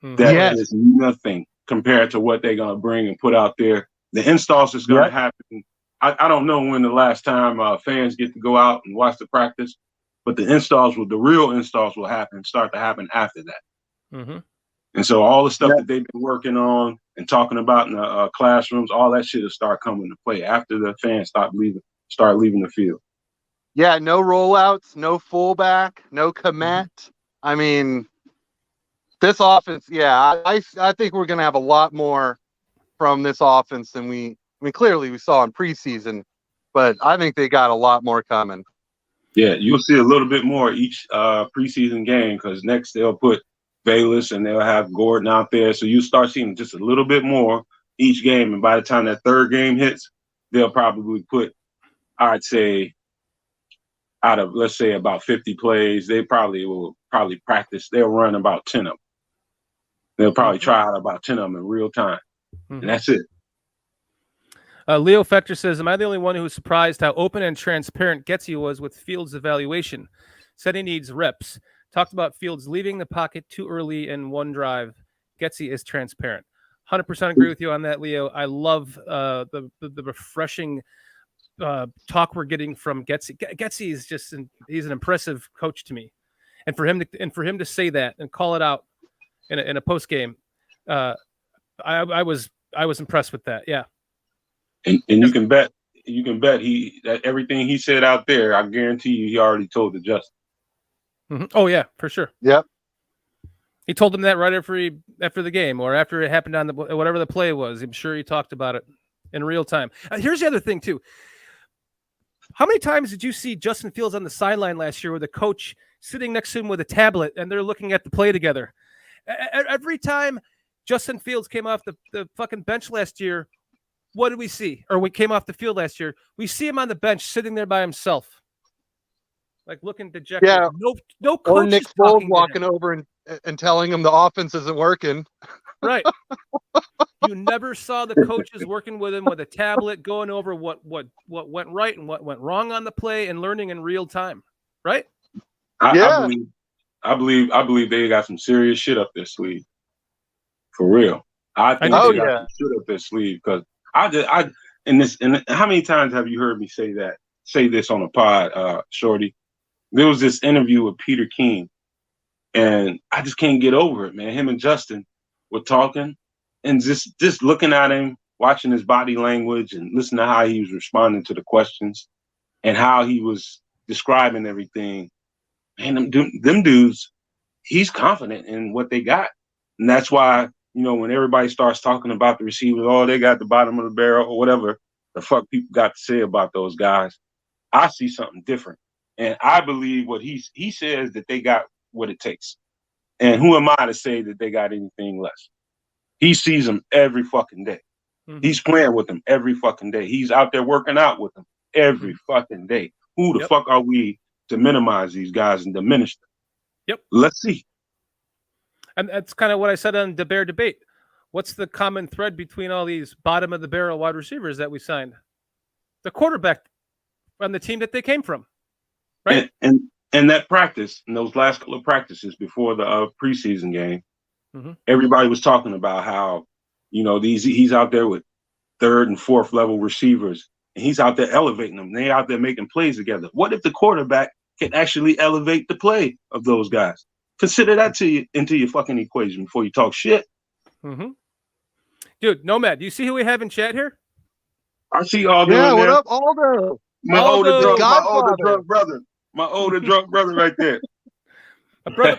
That is nothing compared to what they're going to bring and put out there. The installs is going to happen. I don't know when the last time fans get to go out and watch the practice, but the real installs will start to happen after that. Mm-hmm. And so all the stuff that they've been working on and talking about in the classrooms, all that shit will start coming to play after the fans start leaving the field. Yeah, no rollouts, no fullback, no commit. I mean, this offense, I think we're going to have a lot more from this offense than clearly we saw in preseason, but I think they got a lot more coming. Yeah, you'll see a little bit more each preseason game because next they'll put Bayless and they'll have Gordon out there. So you start seeing just a little bit more each game. And by the time that third game hits, they'll probably put, I'd say, out of, let's say, about 50 plays, they will practice. They'll run about 10 of them. They'll probably try out about 10 of them in real time. And that's it. Leo Fector says, am I the only one who was surprised how open and transparent Getsy was with Fields' evaluation? Said he needs reps. Talked about Fields leaving the pocket too early in one drive. Getsy is transparent. 100% agree with you on that, Leo. I love the refreshing talk we're getting from Getsy. Getsy is he's an impressive coach to me. And for him to say that and call it out in a post game, I was impressed with that. Yeah. And you can bet that everything he said out there, I guarantee you he already told the Justin. Oh yeah, for sure. Yep. He told him that right after the game or after it happened on whatever the play was. I'm sure he talked about it in real time. Here's the other thing too. How many times did you see Justin Fields on the sideline last year with a coach sitting next to him with a tablet and they're looking at the play together? Every time Justin Fields came off the fucking bench last year, what did we see? Or we came off the field last year, we see him on the bench sitting there by himself, like looking dejected. Yeah. No coach. Or Nick Foles walking over and telling him the offense isn't working. Right. You never saw the coaches working with him with a tablet, going over what went right and what went wrong on the play and learning in real time. Right? I believe they got some serious shit up their sleeve. For real. I think they got some shit up their sleeve because and how many times have you heard me say this on a pod, Shorty? There was this interview with Peter King, and I just can't get over it, man. Him and Justin were talking, and just looking at him, watching his body language, and listening to how he was responding to the questions, and how he was describing everything. Man, them dudes, he's confident in what they got, and that's why when everybody starts talking about the receivers, they got the bottom of the barrel or whatever the fuck people got to say about those guys. I see something different. And I believe what he says that they got what it takes. And who am I to say that they got anything less? He sees them every fucking day. Mm-hmm. He's playing with them every fucking day. He's out there working out with them every fucking day. Who the fuck are we to minimize these guys and diminish them? Yep. Let's see. And that's kind of what I said on the Bear debate. What's the common thread between all these bottom of the barrel wide receivers that we signed? The quarterback on the team that they came from. Right. And that practice, and those last couple of practices before the preseason game, everybody was talking about how, he's out there with third and fourth level receivers, and he's out there elevating them. They out there making plays together. What if the quarterback can actually elevate the play of those guys? Consider that into your fucking equation before you talk shit. Mm-hmm. Dude, Nomad, do you see who we have in chat here? I see Aldo. Yeah, what up, Aldo? My older drunk brother. My older drunk brother right there.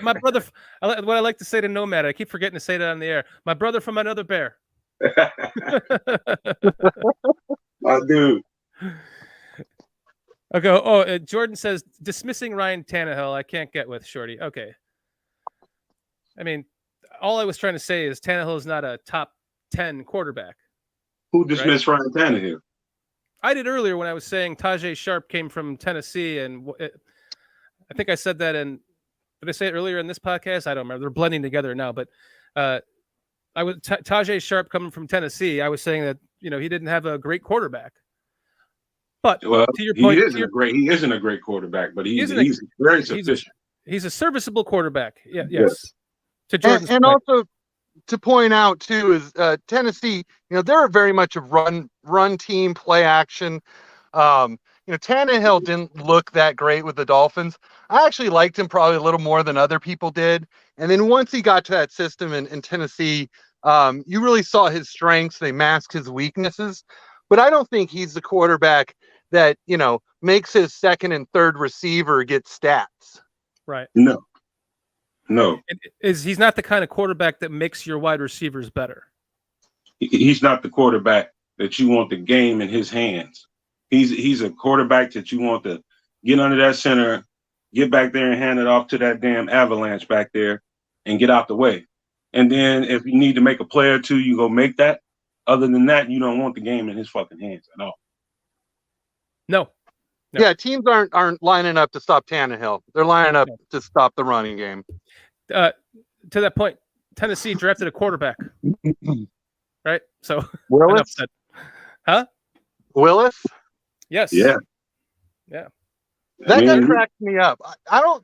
My brother. What I like to say to Nomad, I keep forgetting to say that on the air. My brother from another bear. My dude. Okay. Oh, Jordan says dismissing Ryan Tannehill. I can't get with Shorty. Okay. I mean, all I was trying to say is Tannehill is not a top 10 quarterback. Who dismissed Ryan Tannehill? I did earlier when I was saying Tajay Sharp came from Tennessee, and I think I said that in. Did I say it earlier in this podcast? I don't remember. They're blending together now, but I was Tajay Sharp coming from Tennessee. I was saying that he didn't have a great quarterback. But to your point, he isn't a great quarterback, but he's very sufficient. He's a serviceable quarterback. Yeah, yes. To Jordan's and point. also to point out too is Tennessee. They're very much a run team, play action. Tannehill didn't look that great with the Dolphins. I actually liked him probably a little more than other people did. And then once he got to that system in Tennessee, you really saw his strengths. They masked his weaknesses. But I don't think he's the quarterback that, makes his second and third receiver get stats. Right. No. He's not the kind of quarterback that makes your wide receivers better. He's not the quarterback that you want the game in his hands. He's a quarterback that you want to get under that center, get back there and hand it off to that damn avalanche back there and get out the way. And then if you need to make a play or two, you go make that. Other than that, you don't want the game in his fucking hands at all. No. Yeah, teams aren't lining up to stop Tannehill. They're lining up to stop the running game. To that point, Tennessee drafted a quarterback. Right? So Willis? Huh? Willis? Yes. Yeah. That guy cracks me up.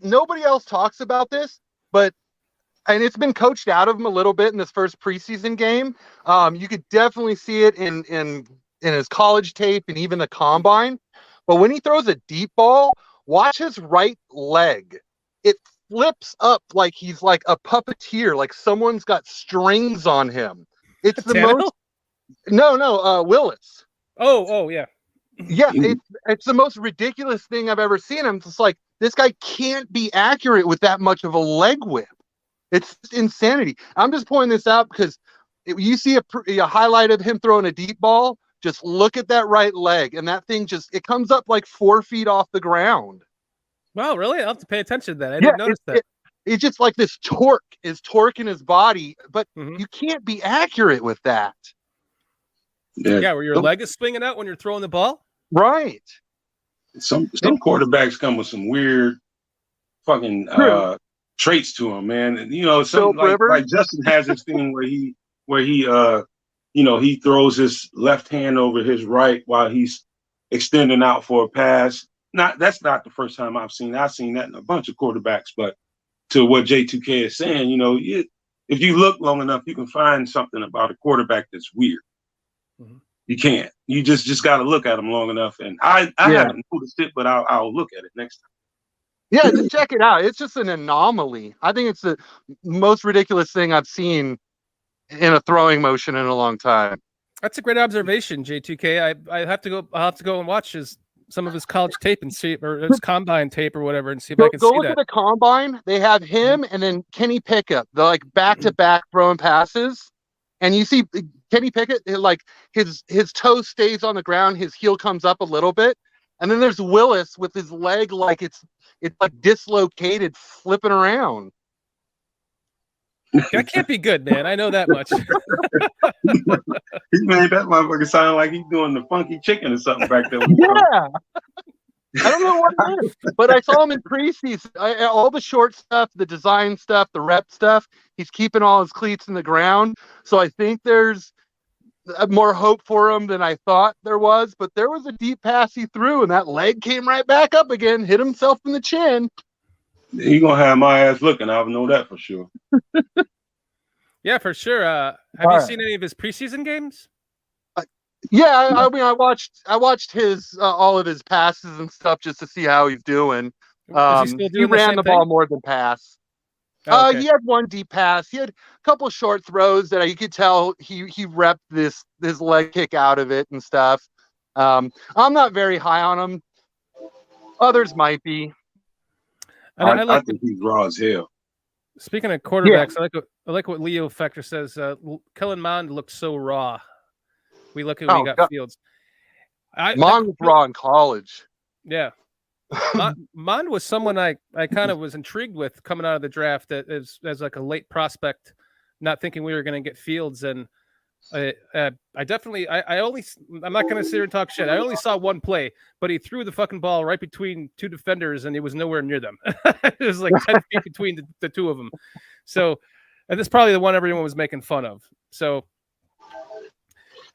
Nobody else talks about this, and it's been coached out of him a little bit in this first preseason game. You could definitely see it in his college tape and even the combine. But when he throws a deep ball, watch his right leg. It flips up like he's like a puppeteer, like someone's got strings on him. It's the Tannehill? most. Willis. Oh, yeah. Yeah, it's the most ridiculous thing I've ever seen. I'm just like, this guy can't be accurate with that much of a leg whip. It's insanity. I'm just pointing this out because you see a highlight of him throwing a deep ball, just look at that right leg, and that thing it comes up like 4 feet off the ground. Wow, really? I'll have to pay attention to that. I didn't notice that. It's just like this torque in his body, but you can't be accurate with that. Yeah, where your leg is swinging out when you're throwing the ball? Right. Some quarterbacks come with some weird fucking traits to them, man. And, some like Justin has this thing where he throws his left hand over his right while he's extending out for a pass. That's not the first time I've seen that in a bunch of quarterbacks, but to what J2K is saying, if you look long enough, you can find something about a quarterback that's weird. Mm-hmm. You can't. You just got to look at them long enough. And I haven't noticed it, but I'll look at it next time. Yeah, just check it out. It's just an anomaly. I think it's the most ridiculous thing I've seen in a throwing motion in a long time. That's a great observation, J2K. I'll have to go and watch some of his college tape and see, or his combine tape or whatever, and see if I can see that. Go look at the combine. They have him and then Kenny Pickett. They're like back-to-back throwing passes. And you see Kenny Pickett, like his toe stays on the ground, his heel comes up a little bit. And then there's Willis with his leg like it's like dislocated, flipping around. That can't be good, man. I know that much. He made that motherfucker sound like he's doing the funky chicken or something back there. Yeah. I don't know what it is, but I saw him in preseason. All the short stuff, the design stuff, the rep stuff, he's keeping all his cleats in the ground. So I think there's more hope for him than I thought there was. But there was a deep pass he threw, and that leg came right back up again, hit himself in the chin. He's going to have my ass looking. I know that for sure. Yeah, for sure. Have you seen any of his preseason games? Yeah, I mean, I watched his all of his passes and stuff just to see how he's doing. He ran the ball more than pass. Oh, okay. He had one deep pass. He had a couple short throws that you could tell he repped his leg kick out of it and stuff. I'm not very high on him. Others might be. I think he's raw as hell. Speaking of quarterbacks, I like what Leo Factor says. Kellen Mond looked so raw. We look at when he got Fields. Mond was raw in college. Yeah. Mond was someone I kind of was intrigued with coming out of the draft as like a late prospect, not thinking we were going to get Fields. And I'm not going to sit here and talk shit. I only saw one play, but he threw the fucking ball right between two defenders and he was nowhere near them. It was like 10 feet between the two of them. So, and this is probably the one everyone was making fun of. So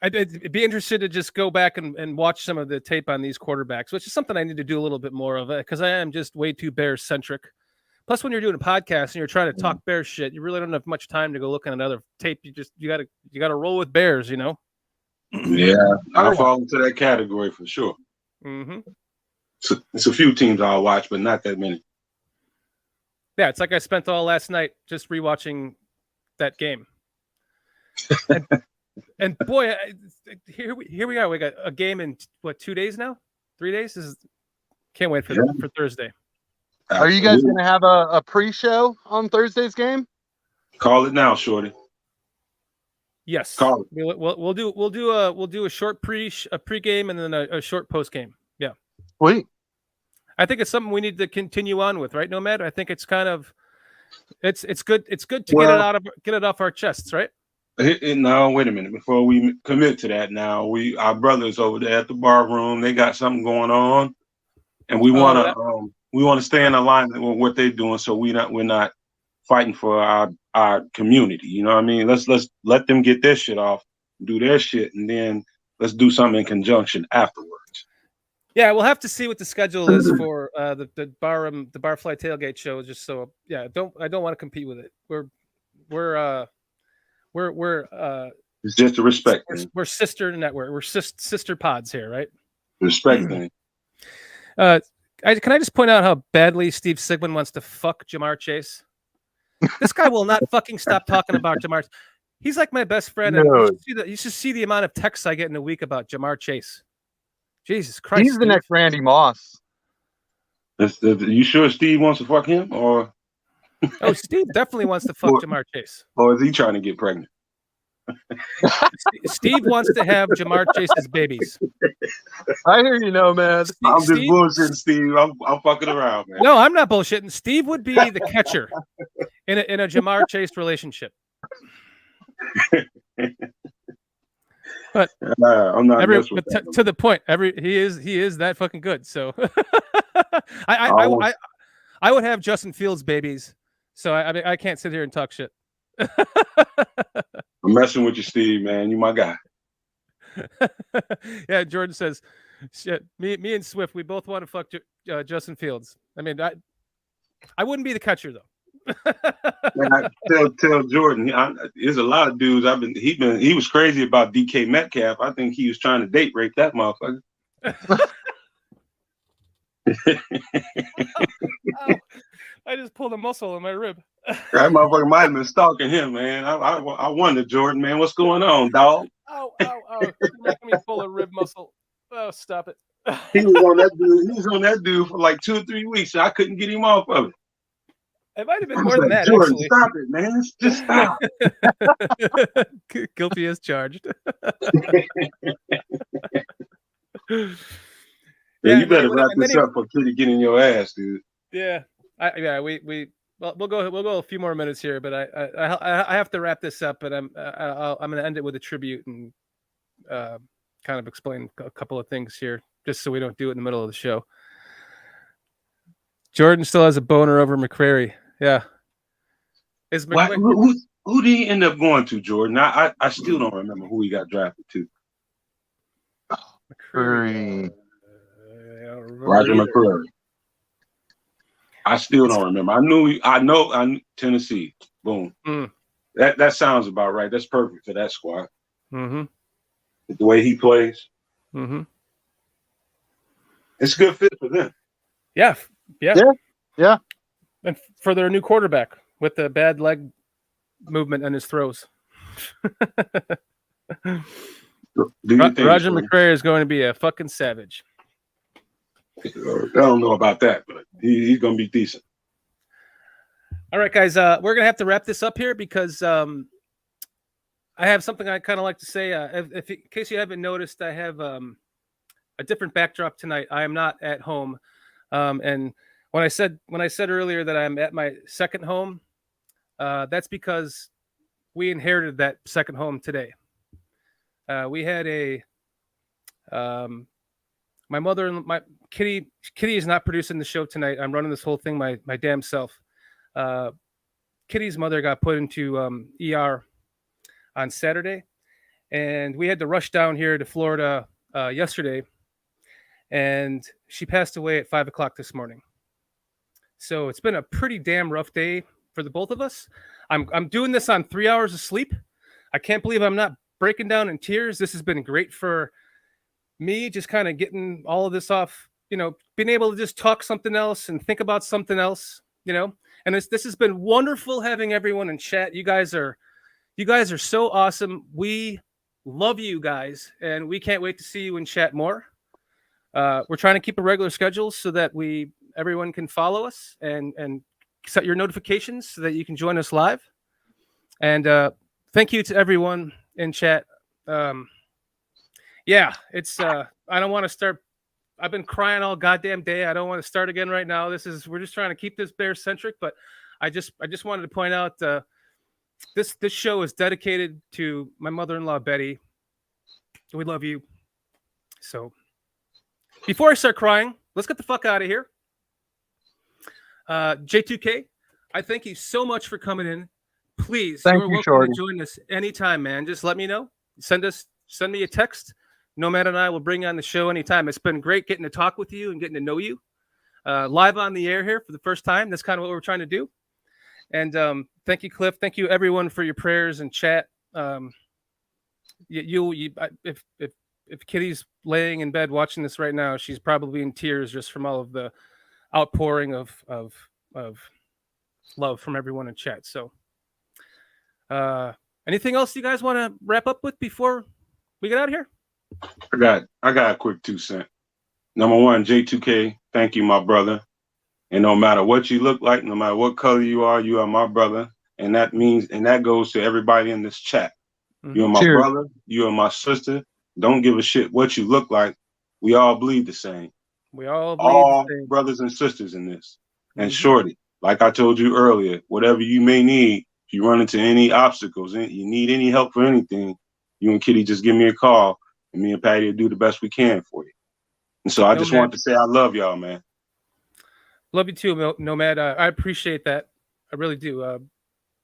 I'd be interested to just go back and watch some of the tape on these quarterbacks, which is something I need to do a little bit more of because I am just way too Bears centric. Plus, when you're doing a podcast and you're trying to talk Bears shit, you really don't have much time to go look at another tape. You gotta roll with Bears, you know. Yeah, I fall into that category for sure. Mm-hmm. It's a few teams I'll watch, but not that many. Yeah, it's like I spent all last night just rewatching that game. And boy, here we are. We got a game in 2 days now, 3 days. Can't wait for Thursday. Are you guys going to have a pre-show on Thursday's game? Call it now, shorty. Yes. Call it. We'll do a short pre-game and then a short post-game. Yeah. Sweet. I think it's something we need to continue on with, right, Nomad? I think it's kind of it's good. It's good to get it off our chests, right? No, wait a minute. Before we commit to that, now our brothers over there at the bar room, they got something going on, and we want to stay in alignment with what they're doing, so we're not fighting for our community. You know what I mean? Let's let them get their shit off, do their shit, and then let's do something in conjunction afterwards. Yeah, we'll have to see what the schedule is for the Barfly Tailgate show. Just so, yeah, I don't want to compete with it. We're it's just a respect. We're sister network. We're sister pods here, right? Respect thing. Can I just point out how badly Steve Sigmund wants to fuck Jamar Chase? This guy will not fucking stop talking about Jamar. He's like my best friend. No. And you should see the amount of texts I get in a week about Jamar Chase. Jesus Christ. He's the next Randy Moss. You sure Steve wants to fuck him? Or oh, Steve definitely wants to fuck Jamar Chase. Or is he trying to get pregnant? Steve wants to have Jamar Chase's babies. I hear you, know, man. I'm just bullshitting, Steve. I'm fucking around, man. No, I'm not bullshitting. Steve would be the catcher in a Jamar Chase relationship. But I'm not. To the point. He is that fucking good. So I would have Justin Fields babies. So I can't sit here and talk shit. I'm messing with you, Steve, man. You my guy. Yeah, Jordan says, shit. Me and Swift, we both want to fuck Justin Fields. I mean, I wouldn't be the catcher though. Man, tell Jordan. There's a lot of dudes. He was crazy about DK Metcalf. I think he was trying to date rape that motherfucker. Oh, I just pulled a muscle in my rib. That motherfucker might have been stalking him, man. I wonder, Jordan, man, what's going on, dog? Ow. You're making me pull a rib muscle. Oh, stop it. He was on that dude for like 2 or 3 weeks. So I couldn't get him off of it. It might have been more than that, Jordan, actually. stop it, man. Just stop. Guilty as charged. Yeah, you better wrap this up for Kitty getting your ass, dude. Yeah, we'll go a few more minutes here, but I have to wrap this up. But I'm going to end it with a tribute and kind of explain a couple of things here, just so we don't do it in the middle of the show. Jordan still has a boner over McCrary. Yeah. Who did he end up going to, Jordan? I still don't remember who he got drafted to. McCrary. Roger McCrary. I still don't remember. I know Tennessee. Boom. That sounds about right. That's perfect for that squad. Mm-hmm. The way he plays. Mm-hmm. It's a good fit for them. Yeah. And for their new quarterback with the bad leg movement and his throws. Roger McCrary is going to be a fucking savage. I don't know about that, but he's going to be decent. All right, guys, we're gonna have to wrap this up here because I have something I kind of like to say. In case you haven't noticed, I have a different backdrop tonight. I am not at home, and when I said earlier that I'm at my second home, that's because we inherited that second home today. We had my mother and my Kitty is not producing the show tonight. I'm running this whole thing my damn self. Kitty's mother got put into ER on Saturday, and we had to rush down here to Florida yesterday, and she passed away at 5:00 this morning. So it's been a pretty damn rough day for the both of us. I'm doing this on 3 hours of sleep. I can't believe I'm not breaking down in tears. This has been great for me, just kind of getting all of this off, being able to just talk something else and think about something else, and this has been wonderful having everyone in chat. You guys are so awesome. We love you guys, and we can't wait to see you in chat more. We're trying to keep a regular schedule so that everyone can follow us and set your notifications so that you can join us live. And thank you to everyone in chat. Yeah, it's I don't want to start. I've been crying all goddamn day. I don't want to start again right now. We're just trying to keep this bear centric, but I just wanted to point out this show is dedicated to my mother-in-law Betty. We love you. So before I start crying, let's get the fuck out of here. J2K, I thank you so much for coming in. Please, you're welcome Shorty. to join us anytime, man. Just let me know. Send me a text. Nomad and I will bring you on the show anytime. It's been great getting to talk with you and getting to know you live on the air here for the first time. That's kind of what we're trying to do. And thank you, Cliff. Thank you, everyone, for your prayers and chat. If Kitty's laying in bed watching this right now, she's probably in tears just from all of the outpouring of love from everyone in chat. So, anything else you guys want to wrap up with before we get out of here? I got a quick 2 cents. Number one, J2K, thank you, my brother. And no matter what you look like, no matter what color you are my brother. And that goes to everybody in this chat. Mm-hmm. You're my brother. You are my sister. Don't give a shit what you look like. We all bleed the same. We all bleed the same. Brothers and sisters in this. Mm-hmm. And Shorty, like I told you earlier, whatever you may need, if you run into any obstacles, you need any help for anything, you and Kitty just give me a call, and me and Patty will do the best we can for you. And so I just wanted to say I love y'all, man. Love you too, Nomad. I appreciate that. I really do.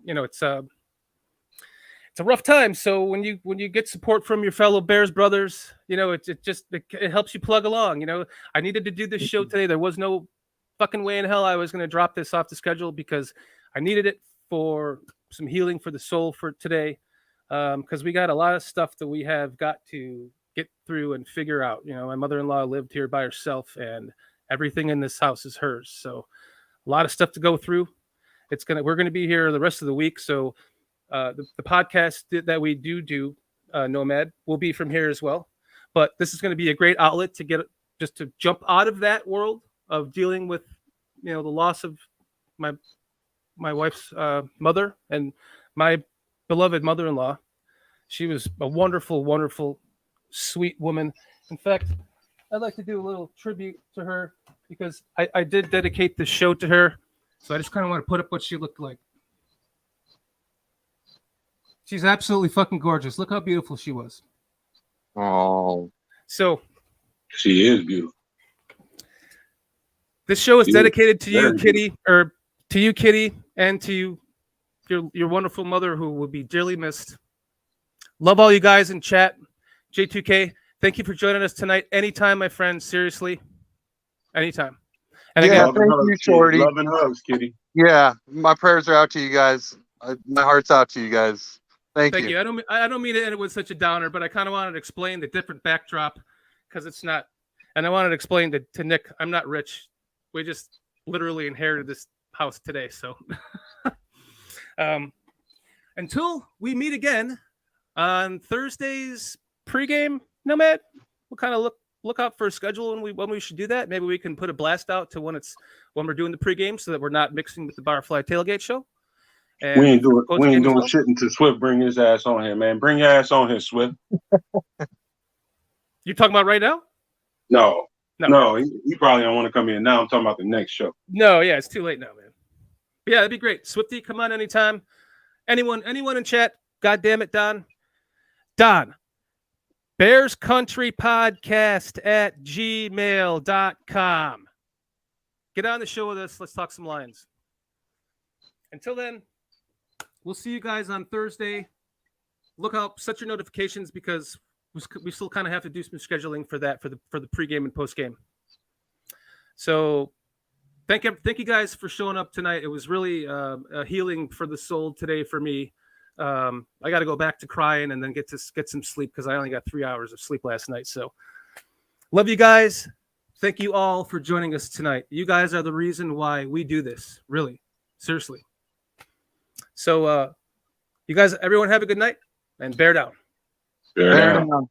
It's a rough time. So when you get support from your fellow Bears brothers, it helps you plug along. I needed to do this show today. There was no fucking way in hell I was going to drop this off the schedule because I needed it for some healing for the soul for today. Because we got a lot of stuff that we have got to get through and figure out. My mother-in-law lived here by herself, and everything in this house is hers. So a lot of stuff to go through. We're gonna be here the rest of the week. So the podcast that we do Nomad will be from here as well. But this is going to be a great outlet to jump out of that world of dealing with the loss of my wife's mother and my beloved mother-in-law. She was a wonderful, wonderful, sweet woman. In fact, I'd like to do a little tribute to her because I did dedicate this show to her. So I just kind of want to put up what she looked like. She's absolutely fucking gorgeous. Look how beautiful she was. Oh. So. She is beautiful. This show is dedicated to you, Kitty, and to your wonderful mother who will be dearly missed. Love all you guys in chat. J2K, thank you for joining us tonight. Anytime, my friend. Seriously. Anytime. And again, thank you, Shorty. Love and hugs, Kitty. Yeah, my prayers are out to you guys. My heart's out to you guys. Thank you. I don't mean to end it with such a downer, but I kind of wanted to explain the different backdrop because it's not. And I wanted to explain to Nick, I'm not rich. We just literally inherited this house today. So until we meet again on Thursday's pregame, Nomad, what kind of look look out for a schedule when we should do that. Maybe we can put a blast out to when we're doing the pregame, so that we're not mixing with the Barfly Tailgate show. And we ain't doing well. shit until Swift bring his ass on here, man. Bring your ass on here, Swift. You talking about right now? No, he probably don't want to come in now. I'm talking about the next show. No, yeah, it's too late now, man. But yeah, that'd be great. Swifty, come on anytime. Anyone in chat? God damn it, Don. Bears Country Podcast at gmail.com. Get on the show with us. Let's talk some Lions. Until then, we'll see you guys on Thursday. Look out, set your notifications, because we still kind of have to do some scheduling for that for the pregame and postgame. So thank you guys for showing up tonight. It was really a healing for the soul today for me. I got to go back to crying and then get some sleep, because I only got 3 hours of sleep last night. So love you guys. Thank you all for joining us tonight. You guys are the reason why we do this. Really, seriously. So you guys, everyone have a good night, and bear down. Bear down.